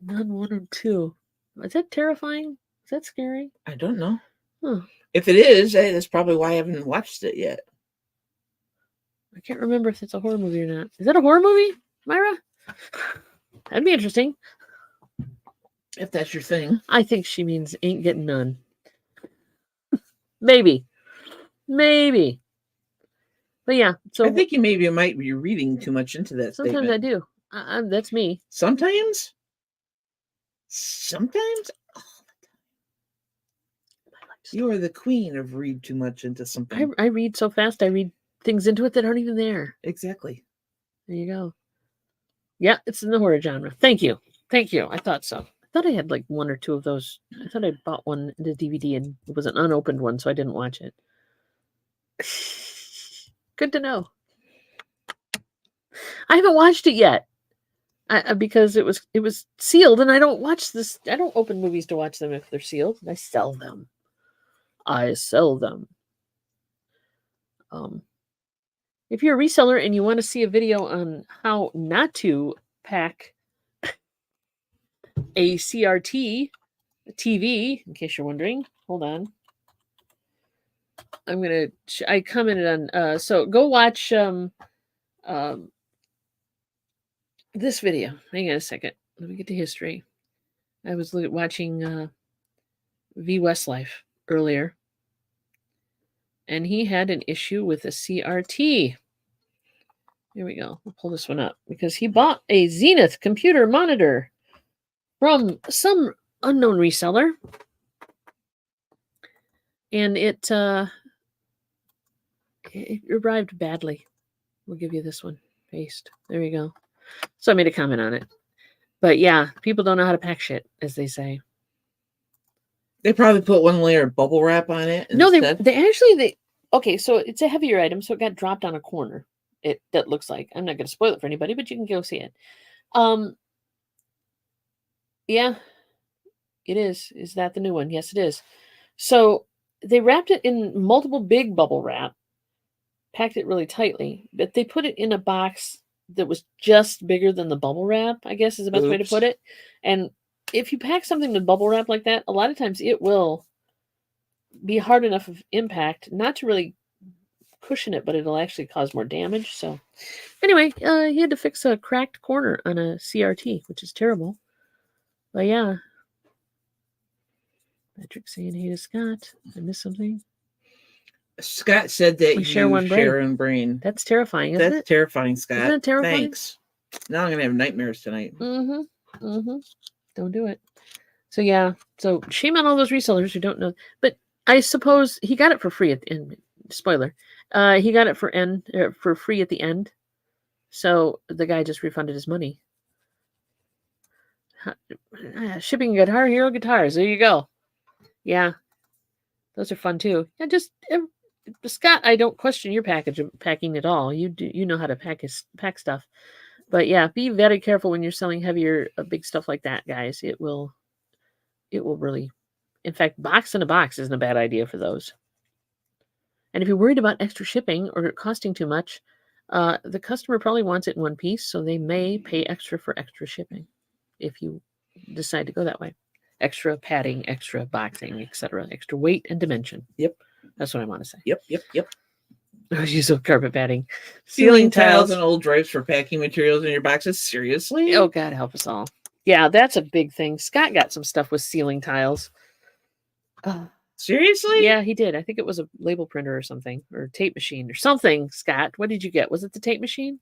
None 1 and 2. Is that terrifying? Is that scary? I don't know. Huh. If it is, that's probably why I haven't watched it yet. I can't remember if it's a horror movie or not. Is that a horror movie, Myra? That'd be interesting. If that's your thing. I think she means ain't getting none. Maybe. But yeah, so I think you might be reading too much into that sometimes statement. I do. That's me. Sometimes? You are the queen of read too much into something. I read so fast. I read things into it that aren't even there. Exactly. There you go. Yeah, it's in the horror genre. Thank you. I thought so. I thought I had like 1 or 2 of those. I thought I bought one in the DVD and it was an unopened one, so I didn't watch it. Good to know. I haven't watched it yet because it was sealed, and I don't watch this. I don't open movies to watch them if they're sealed. I sell them. If you're a reseller and you want to see a video on how not to pack a CRT TV, in case you're wondering, hold on. I commented on, so go watch this video. Hang on a second. Let me get to history. I was watching V Westlife earlier, and he had an issue with a CRT. Here we go. I'll pull this one up because he bought a Zenith computer monitor from some unknown reseller, and it arrived badly. We'll give you this one. Paste. There you go. So I made a comment on it. But yeah, people don't know how to pack shit, as they say. They probably put 1 layer of bubble wrap on it. No, they okay, so it's a heavier item, so it got dropped on a corner. That looks like. I'm not going to spoil it for anybody, but you can go see it. Yeah, it is. Is that the new one? Yes, it is. So they wrapped it in multiple big bubble wrap, packed it really tightly, but they put it in a box that was just bigger than the bubble wrap, I guess is the best way to put it. And if you pack something with bubble wrap like that, a lot of times it will be hard enough of impact not to really cushion it, but it'll actually cause more damage. So anyway, he had to fix a cracked corner on a CRT, which is terrible. But yeah. Patrick saying hey to Scott. I missed something. Scott said that we share one brain. That's terrifying, isn't it? That's terrifying, Scott. Isn't it terrifying? Thanks. Now I'm gonna have nightmares tonight. Don't do it. So yeah. So shame on all those resellers who don't know. But I suppose he got it for free at the end. Spoiler. He got it for free at the end. So the guy just refunded his money. Shipping Guitar Hero guitars. There you go. Yeah. Those are fun too. Yeah, just Scott, I don't question your packing at all. You know how to pack stuff. But yeah, be very careful when you're selling heavier, big stuff like that, guys. It will really, in fact, box in a box isn't a bad idea for those. And if you're worried about extra shipping or it costing too much, the customer probably wants it in one piece, so they may pay extra for extra shipping if you decide to go that way. Extra padding, extra boxing, etc. Extra weight and dimension. Yep. That's what I want to say. Yep. Use of carpet padding. Ceiling tiles and old drapes for packing materials in your boxes. Seriously? Oh, God help us all. Yeah, that's a big thing. Scott got some stuff with ceiling tiles. Seriously? Yeah, he did. I think it was a label printer or something, or a tape machine or something. Scott, what did you get? Was it the tape machine?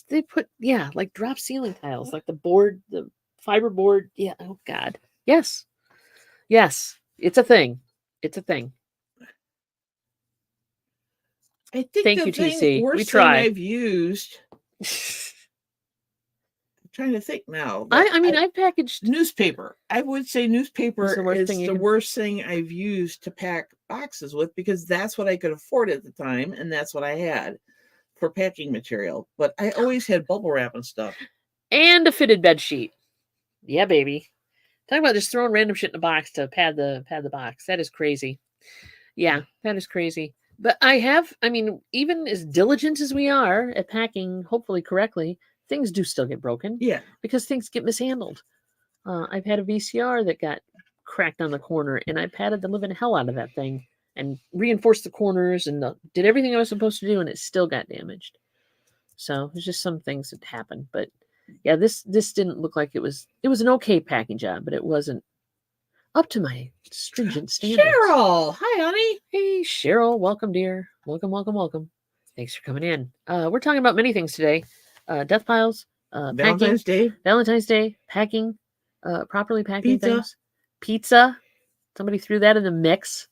They put, yeah, like drop ceiling tiles, like the board, the fiber board. Yeah, oh, God. Yes. It's a thing. I think Thank you, TC. We try. I've used. I'm trying to think now. I mean, I've packaged newspaper. I would say newspaper is the worst thing I've used to pack boxes with, because that's what I could afford at the time, and that's what I had for packing material. But I always had bubble wrap and stuff. And a fitted bed sheet. Yeah, baby. Talk about just throwing random shit in a box to pad the box. That is crazy. Yeah, that is crazy. But even as diligent as we are at packing, hopefully correctly, things do still get broken. Yeah. Because things get mishandled. I've had a VCR that got cracked on the corner, and I padded the living hell out of that thing and reinforced the corners and did everything I was supposed to do, and it still got damaged. So there's just some things that happen. But yeah, this didn't look like it was an okay packing job, but it wasn't up to my stringent standards. Cheryl, hi, honey. Hey, Cheryl, welcome, dear. Welcome. Thanks for coming in. We're talking about many things today: death piles, Valentine's Day, packing, properly packing things, pizza. Somebody threw that in the mix.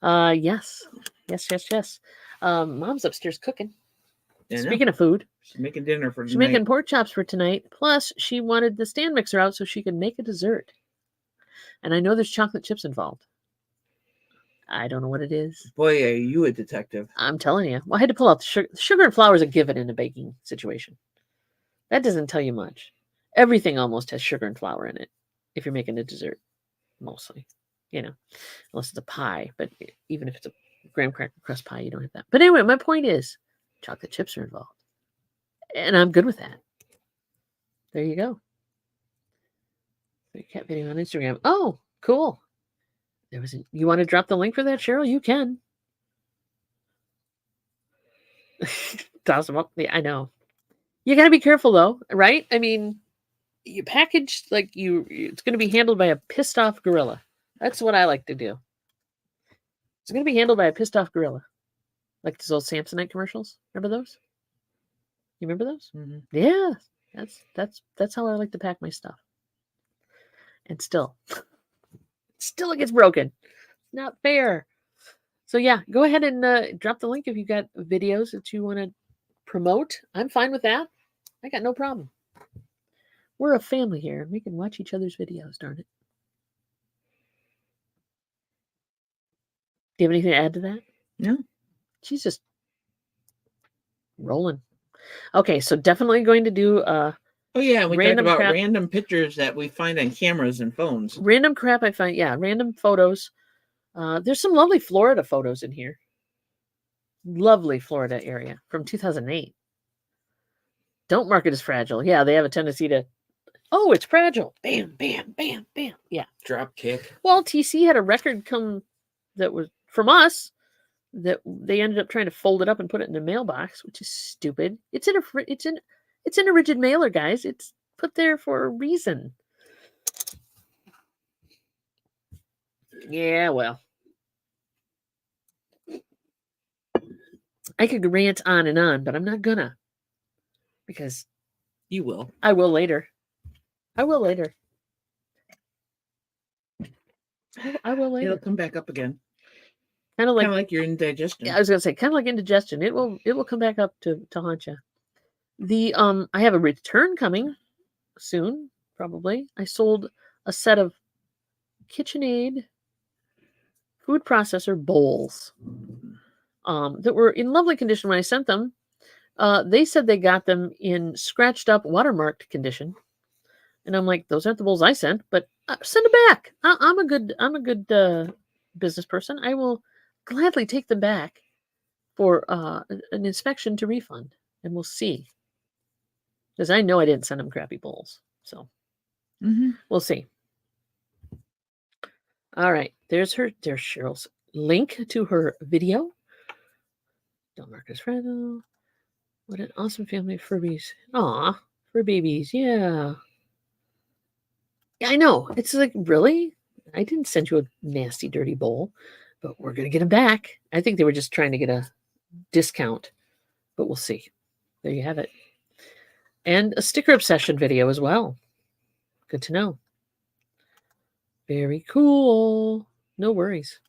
Yes. Mom's upstairs cooking. Speaking of food, she's making dinner for tonight. She's making pork chops for tonight. Plus, she wanted the stand mixer out so she could make a dessert. And I know there's chocolate chips involved. I don't know what it is. Boy, are you a detective. I'm telling you. Well, I had to pull out the sugar. Sugar and flour is a given in a baking situation. That doesn't tell you much. Everything almost has sugar and flour in it if you're making a dessert. Mostly. Unless it's a pie. But even if it's a graham cracker crust pie, you don't have that. But anyway, my point is, chocolate chips are involved. And I'm good with that. There you go. Cat video on Instagram. Oh, cool. You want to drop the link for that, Cheryl? You can. Toss them up. Yeah, I know. You got to be careful though, right? I mean, you package it's going to be handled by a pissed off gorilla. That's what I like to do. It's going to be handled by a pissed off gorilla. Like those old Samsonite commercials. Remember those? You remember those? Mm-hmm. Yeah. That's how I like to pack my stuff. And still it gets broken. Not fair. So yeah, go ahead and drop the link if you've got videos that you want to promote. I'm fine with that. I got no problem. We're a family here, and we can watch each other's videos, darn it. Do you have anything to add to that? No. She's just rolling. Okay, so definitely going to do Oh yeah, we Random talked about crap. random pictures that we find on cameras and phones. Random crap I find. Yeah, random photos. There's some lovely Florida photos in here. Lovely Florida area from 2008. Don't mark it as fragile. Yeah, they have a tendency to, oh, it's fragile. Bam, bam, bam, bam. Yeah. Drop kick. Well, TC had a record come that was from us that they ended up trying to fold it up and put it in the mailbox, which is stupid. It's in a rigid mailer, guys. It's put there for a reason. Yeah, well. I could rant on and on, but I'm not gonna. Because you will. I will later. I will later. I will later. It'll come back up again. Kind of like your indigestion. Yeah, I was gonna say kind of like indigestion. It will come back up to haunt you. The I have a return coming soon, probably. I sold a set of KitchenAid food processor bowls that were in lovely condition when I sent them. They said they got them in scratched up, watermarked condition, and I'm like, those aren't the bowls I sent, but send them back. I'm a good business person. I will gladly take them back for an inspection to refund, and we'll see. Because I know I didn't send them crappy bowls, so we'll see. All right, there's Cheryl's link to her video. Don't mark as fragile. What an awesome family of Furbies. Aw, fur babies, yeah. I know. It's like, really? I didn't send you a nasty, dirty bowl, but we're going to get them back. I think they were just trying to get a discount, but we'll see. There you have it. And a sticker obsession video as well. Good to know. Very cool. No worries.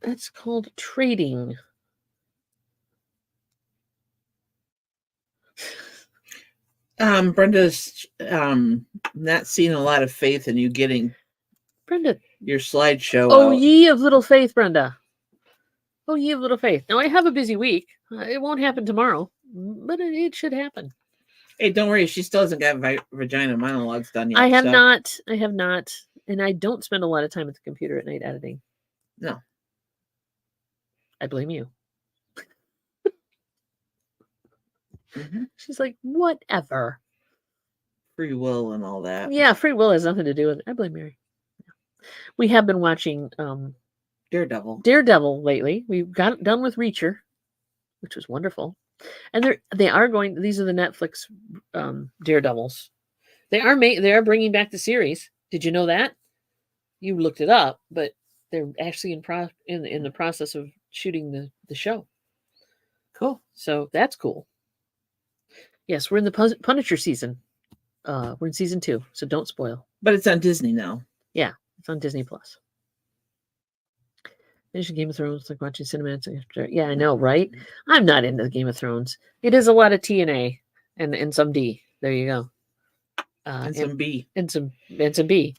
That's called trading. Brenda's not seeing a lot of faith in you getting your slideshow. Oh, ye of little faith, Brenda. Oh, ye of little faith. Now, I have a busy week. It won't happen tomorrow, but it should happen. Hey, don't worry. She still hasn't got vagina monologues done yet. I have not. And I don't spend a lot of time at the computer at night editing. No. I blame you. She's like, whatever. Free will and all that. Yeah, free will has nothing to do with it. I blame Mary. We have been watching Daredevil lately. We got done with Reacher, which was wonderful. And they are going. These are the Netflix Daredevils. They are bringing back the series. Did you know that? You looked it up, but they're actually in the process of shooting the show. Cool. So that's cool. Yes, we're in the Punisher season. We're in season 2, so don't spoil. But it's on Disney now. Yeah, it's on Disney Plus. Finishing Game of Thrones, like watching cinematic. Yeah, I know, right? I'm not into the Game of Thrones. It is a lot of TNA and some D. There you go. And some B. And some B.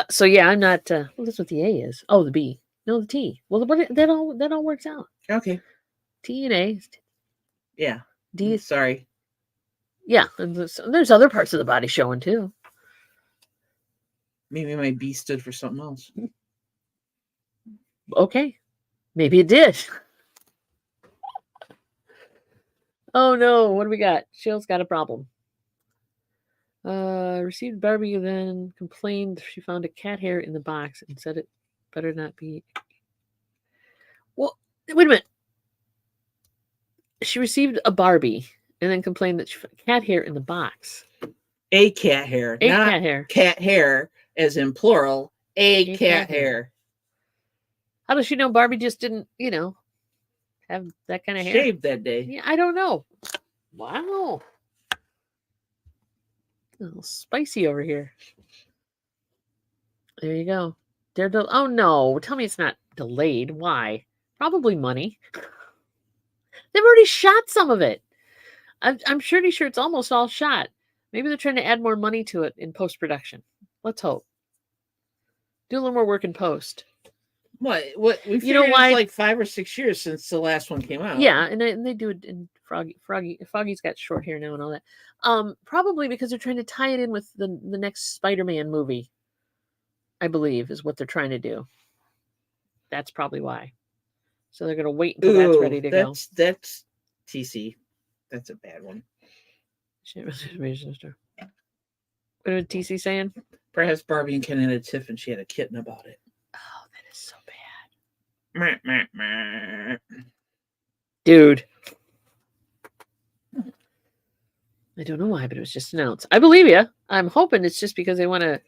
So yeah, I'm not. Well, that's what the A is. Oh, the B. No, the T. Well, that all works out. Okay. T and A. Yeah. D. Sorry. Yeah, and there's other parts of the body showing too. Maybe my B stood for something else. Okay, maybe it did. Oh no, what do we got? Shill's got a problem. Received Barbie, then complained she found a cat hair in the box and said it better not be. Well, wait a minute. She received a Barbie and then complained that she found cat hair in the box. A cat hair. Not cat hair. Cat hair, as in plural. A cat hair. How does she know Barbie just didn't, have that kind of hair? Shaved that day. Yeah, I don't know. Wow. A little spicy over here. There you go. Oh no, tell me it's not delayed. Why? Probably money. They've already shot some of it. I'm pretty sure it's almost all shot. Maybe they're trying to add more money to it in post-production. Let's hope. Do a little more work in post. What we figured it's like 5 or 6 years since the last one came out. Yeah, and they do it in Froggy's got short hair now and all that. Probably because they're trying to tie it in with the next Spider-Man movie. I believe is what they're trying to do. That's probably why. So they're going to wait until that's ready to go. That's TC. That's a bad one. What was TC saying? Perhaps Barbie and Ken had a tiff and she had a kitten about it. Oh, that is so bad. Dude. I don't know why, but it was just announced. I believe you. I'm hoping it's just because they want to,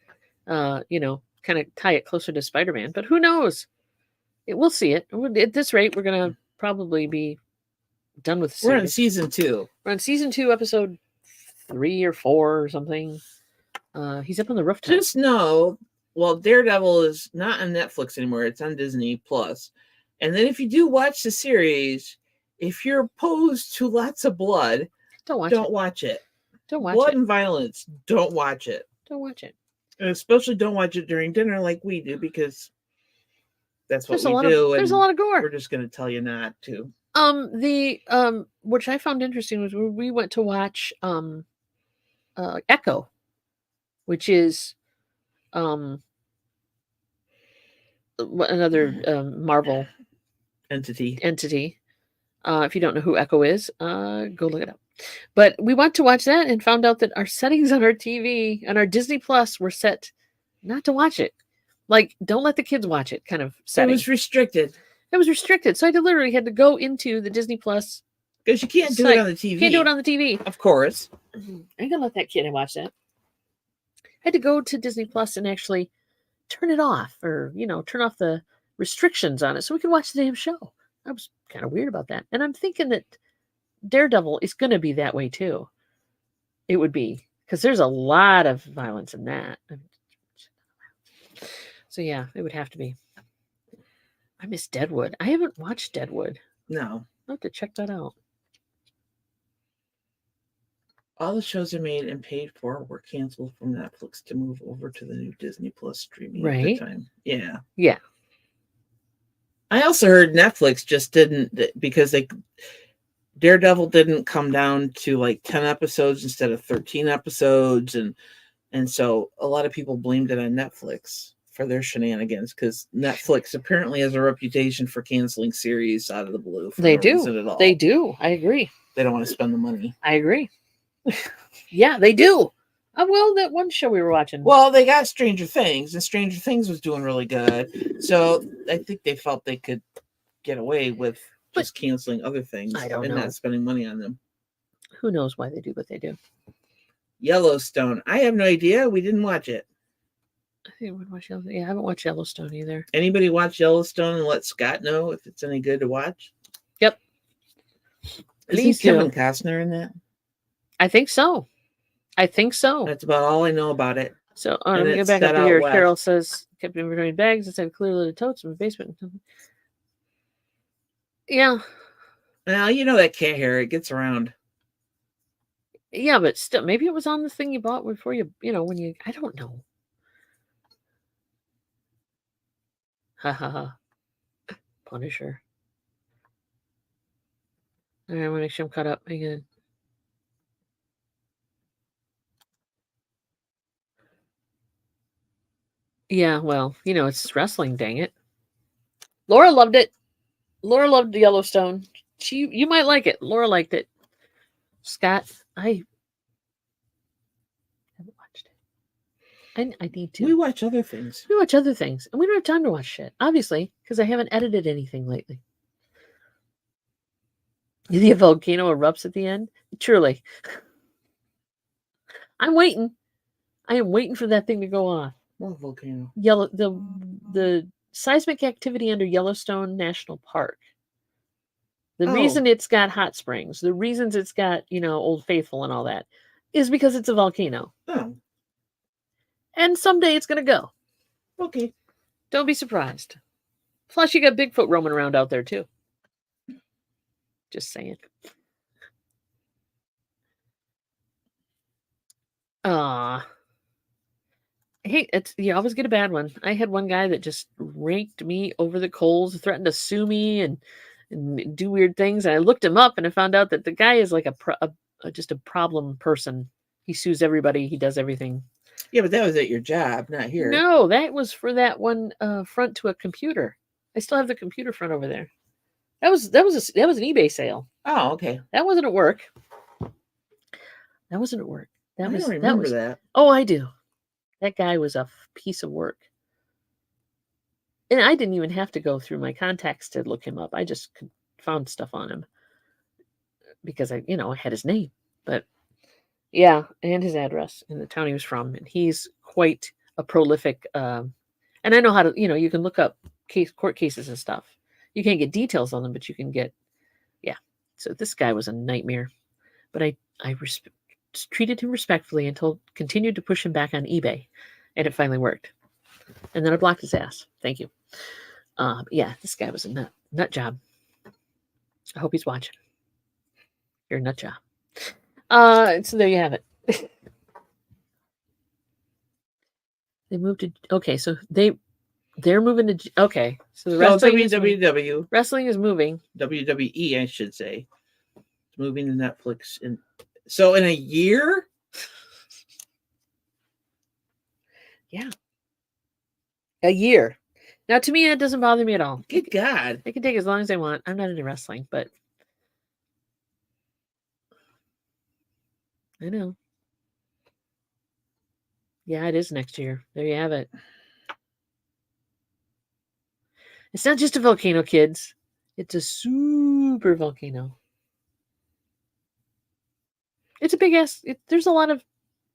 kind of tie it closer to Spider-Man. But who knows? We'll see it. At this rate, we're going to probably be done with the series. We're on season 2. We're on season 2, episode 3 or 4 or something. He's up on the rooftop. Just know, Daredevil is not on Netflix anymore. It's on Disney Plus. And then if you do watch the series, if you're opposed to lots of blood, don't watch it. Don't watch blood and violence. Don't watch it. Don't watch it. And especially don't watch it during dinner like we do, because that's what we do. There's a lot of gore. We're just going to tell you not to. Which I found interesting was we went to watch Echo, which is another Marvel entity. If you don't know who Echo is, go look it up. But we went to watch that and found out that our settings on our TV and our Disney Plus were set not to watch it. Like, don't let the kids watch it kind of setting. It was restricted. So I literally had to go into the Disney Plus. Because you can't do it on the TV. Can't do it on the TV. Of course. I ain't gonna let that kid watch that. I had to go to Disney Plus and actually turn it off, or, turn off the restrictions on it so we could watch the damn show. I was kind of weird about that. And I'm thinking that Daredevil is going to be that way too. It would be, because there's a lot of violence in that. So yeah, it would have to be. I miss Deadwood. I haven't watched Deadwood. No. I'll have to check that out. All the shows are made and paid for were canceled from Netflix to move over to the new Disney Plus streaming at the time. Yeah. Yeah. I also heard Netflix just didn't, because Daredevil didn't come down to like 10 episodes instead of 13 episodes. And so a lot of people blamed it on Netflix for their shenanigans, because Netflix apparently has a reputation for canceling series out of the blue. They do. They do. I agree. They don't want to spend the money. I agree. Yeah, they do. Well, that one show we were watching. Well, they got Stranger Things, and Stranger Things was doing really good. So I think they felt they could get away with just canceling other things and not spending money on them. Who knows why they do what they do? Yellowstone. I have no idea. We didn't watch it. I think we watched Yellowstone. Yeah, I haven't watched Yellowstone either. Anybody watch Yellowstone and let Scott know if it's any good to watch? Yep. Isn't Kevin Costner in that? I think so. That's about all I know about it. So let me go back up here. Carol says, kept inventory bags instead of clearly the totes in the basement. Yeah. Now, that cat hair, it gets around. Yeah, but still, maybe it was on the thing you bought before I don't know. Ha ha ha. Punisher. All right, I'm going to make sure I'm caught up. Hang on. Yeah, well, it's wrestling, dang it. Laura loved it. Laura loved Yellowstone. You might like it. Laura liked it. Scott, I haven't watched it. I need to. We watch other things. And we don't have time to watch shit, obviously, because I haven't edited anything lately. The volcano erupts at the end? Truly. I'm waiting. I am waiting for that thing to go off. What volcano? The seismic activity under Yellowstone National Park. The reason it's got hot springs, the reasons it's got, Old Faithful and all that, is because it's a volcano. Oh. And someday it's going to go. Okay. Don't be surprised. Plus, you got Bigfoot roaming around out there, too. Just saying. Hey, you always get a bad one. I had one guy that just raked me over the coals, threatened to sue me and do weird things. And I looked him up and I found out that the guy is like just a problem person. He sues everybody. He does everything. Yeah, but that was at your job, not here. No, that was for that one front to a computer. I still have the computer front over there. That was an eBay sale. Oh, okay. That wasn't at work. That wasn't at work. I don't remember that. Oh, I do. That guy was a piece of work. And I didn't even have to go through my contacts to look him up. I just found stuff on him because I had his name. But yeah, and his address and the town he was from. And he's quite a prolific. And I know how to, you can look up court cases and stuff. You can't get details on them, but you can get, yeah. So this guy was a nightmare. But I treated him respectfully until continued to push him back on eBay. And it finally worked. And then I blocked his ass. Thank you. Yeah, this guy was a nut job. I hope he's watching. You're a nut job. So there you have it. They moved to so they're moving to So the wrestling is moving. WWE, I should say. It's moving to Netflix so in a year? Yeah. A year. Now, to me, that doesn't bother me at all. Good God. They can take as long as they want. I'm not into wrestling, but I know. Yeah, it is next year. There you have it. It's not just a volcano, kids. It's a super volcano. It's a big ass. There's a lot of,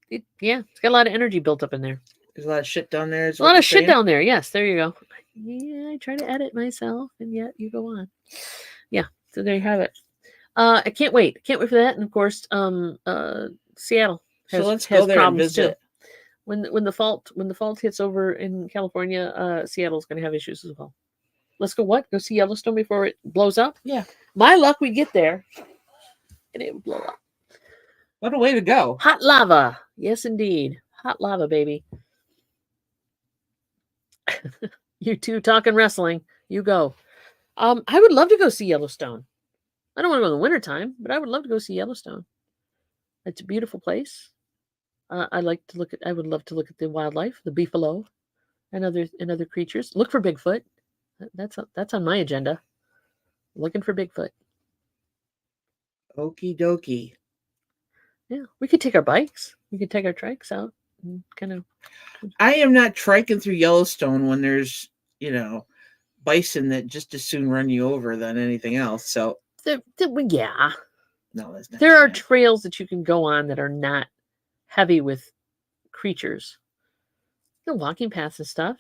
it's got a lot of energy built up in there. There's a lot of shit down there. A lot of shit down there. Yes, there you go. Yeah, I try to edit myself, and yet you go on. Yeah, so there you have it. I can't wait. Can't wait for that. And of course, Seattle has, so let's go there and visit. Too. When the fault hits over in California, Seattle's going to have issues as well. Let's go. Go see Yellowstone before it blows up. Yeah. My luck, we get there, and it would blow up. What a way to go! Hot lava. Yes, indeed. Hot lava, baby. You two talking wrestling. You go. I would love to go see Yellowstone. I don't want to go in the wintertime, but I would love to go see Yellowstone. It's a beautiful place. I would love to look at the wildlife, the beefalo, and other creatures. Look for Bigfoot. That's on my agenda. Looking for Bigfoot. Okie dokie. Yeah, we could take our bikes. We could take our trikes out and kind of. I am not triking through Yellowstone when there's bison that just as soon run you over than anything else. So yeah. No, that's not. There are trails that you can go on that are not heavy with creatures. The walking paths and stuff,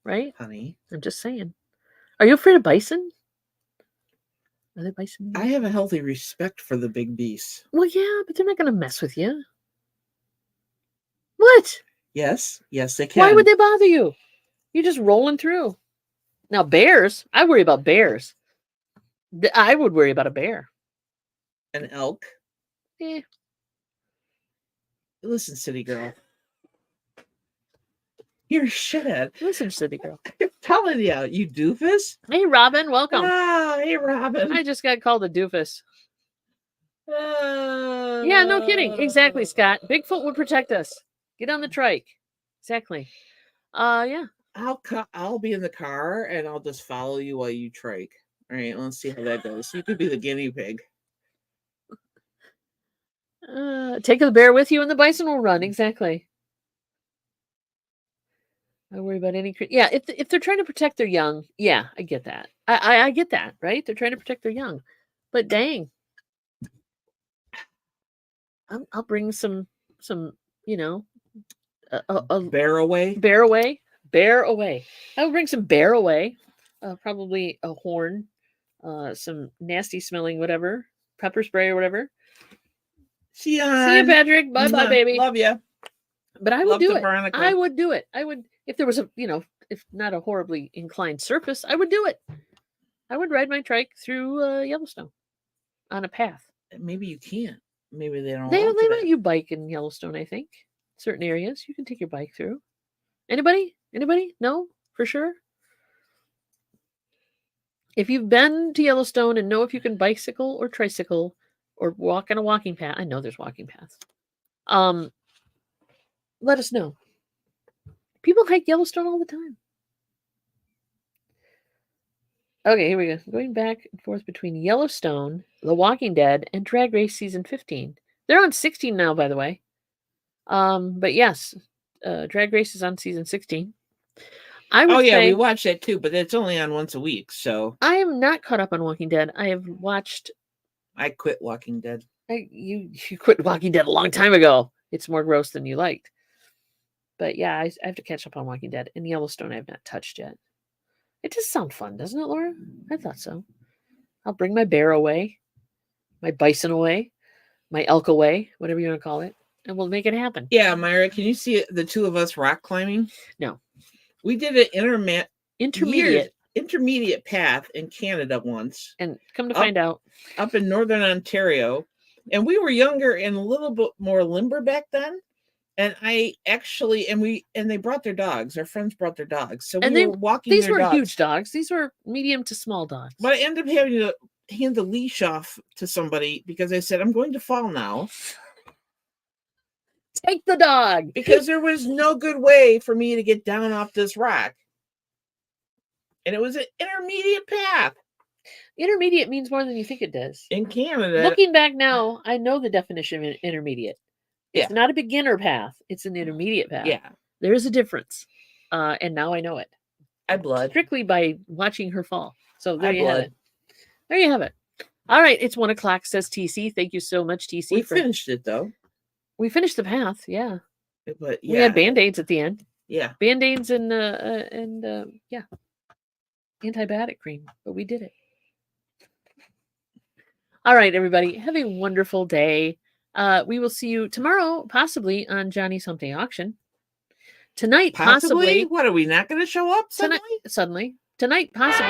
right? Honey, I'm just saying. Are you afraid of bison? Are there bison? I have a healthy respect for the big beasts. Well, yeah, but they're not going to mess with you. What? Yes, they can. Why would they bother you? You're just rolling through. Now, bears, I worry about bears. I would worry about a bear. An elk? Yeah. Listen, city girl. You're a shithead. Listen, city girl. I'm telling you, you doofus. Hey, Robin, welcome. Hey, Robin. I just got called a doofus. Yeah, no kidding. Exactly, Scott. Bigfoot would protect us. Get on the trike. Exactly. Yeah. I'll be in the car and I'll just follow you while you trike. All right, let's see how that goes. You could be the guinea pig. Take the bear with you and the bison will run. Exactly. I worry about any. Yeah, if they're trying to protect their young, yeah, I get that. I get that, right? They're trying to protect their young, but dang, I'll bring some a bear away. Bear away. I will bring some bear away. Probably a horn, some nasty smelling whatever, pepper spray or whatever. See you, Patrick. Bye, baby. Love you. But I would do it. I would do it. I would, if there was if not a horribly inclined surface, I would do it. I would ride my trike through Yellowstone on a path. Maybe you can't. Maybe they don't. They let you bike in Yellowstone, I think. certain areas. You can take your bike through. Anybody? No, for sure. If you've been to Yellowstone and know if you can bicycle or tricycle or walk on a walking path, I know there's walking paths. Let us know. People hike Yellowstone all the time. Okay, here we go. Going back and forth between Yellowstone, The Walking Dead, and Drag Race Season 15. They're on 16 now, by the way. But yes, Drag Race is on Season 16. We watch that too, but it's only on once a week, so I am not caught up on Walking Dead. I have watched. I quit Walking Dead. You quit Walking Dead a long time ago. It's more gross than you liked. But yeah, I have to catch up on Walking Dead. And Yellowstone, I have not touched yet. It does sound fun, doesn't it, Laura? I thought so. I'll bring my bear away, my bison away, my elk away, whatever you want to call it, and we'll make it happen. Yeah, Myra, can you see the two of us rock climbing? No. We did an intermediate path in Canada once. And come to find out. Up in Northern Ontario. And we were younger and a little bit more limber back then. And they brought their dogs. Our friends brought their dogs. So we were walking these their weren't dogs. huge dogs. These were medium to small dogs. But I ended up having to hand the leash off to somebody because I said, I'm going to fall now. Take the dog. Because there was no good way for me to get down off this rock. And it was an intermediate path. Intermediate means more than you think it does. In Canada. Looking back now, I know the definition of intermediate. It's not a beginner path. It's an intermediate path. Yeah. There is a difference. And now I know it. I bled. Strictly by watching her fall. So there you have it. There you have it. All right. It's 1:00, says TC. Thank you so much, TC. We finished it, though. We finished the path. Yeah. But We had Band-Aids at the end. Yeah. Band-Aids and antibiotic cream. But we did it. All right, everybody. Have a wonderful day. We will see you tomorrow, possibly on Johnny's Hump Day Auction. Tonight, possibly. What, are we not going to show up suddenly? Tonight, possibly.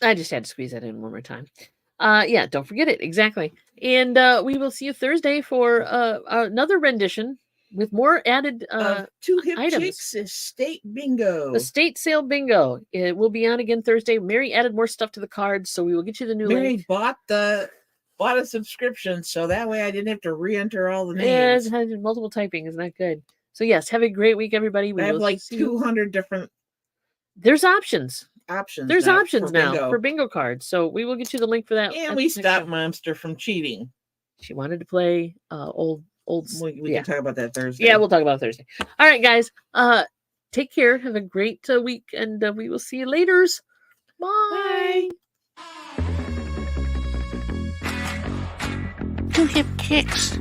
I just had to squeeze that in one more time. Don't forget it. Exactly. And we will see you Thursday for another rendition with more added Two Hip items. Chicks estate bingo. Estate sale bingo. It will be on again Thursday. Mary added more stuff to the cards, so we will get you the new link. Mary bought a subscription, so that way I didn't have to re-enter all the names. Yeah, multiple typing is not good. So yes, have a great week, everybody. I have like 200 different. There's options. There's options now for bingo cards. So we will get you the link for that. And we stopped Monster from cheating. She wanted to play old. We can talk about that Thursday. Yeah, we'll talk about it Thursday. All right, guys. Take care. Have a great week, and we will see you later. Bye. Two Hip Chicks.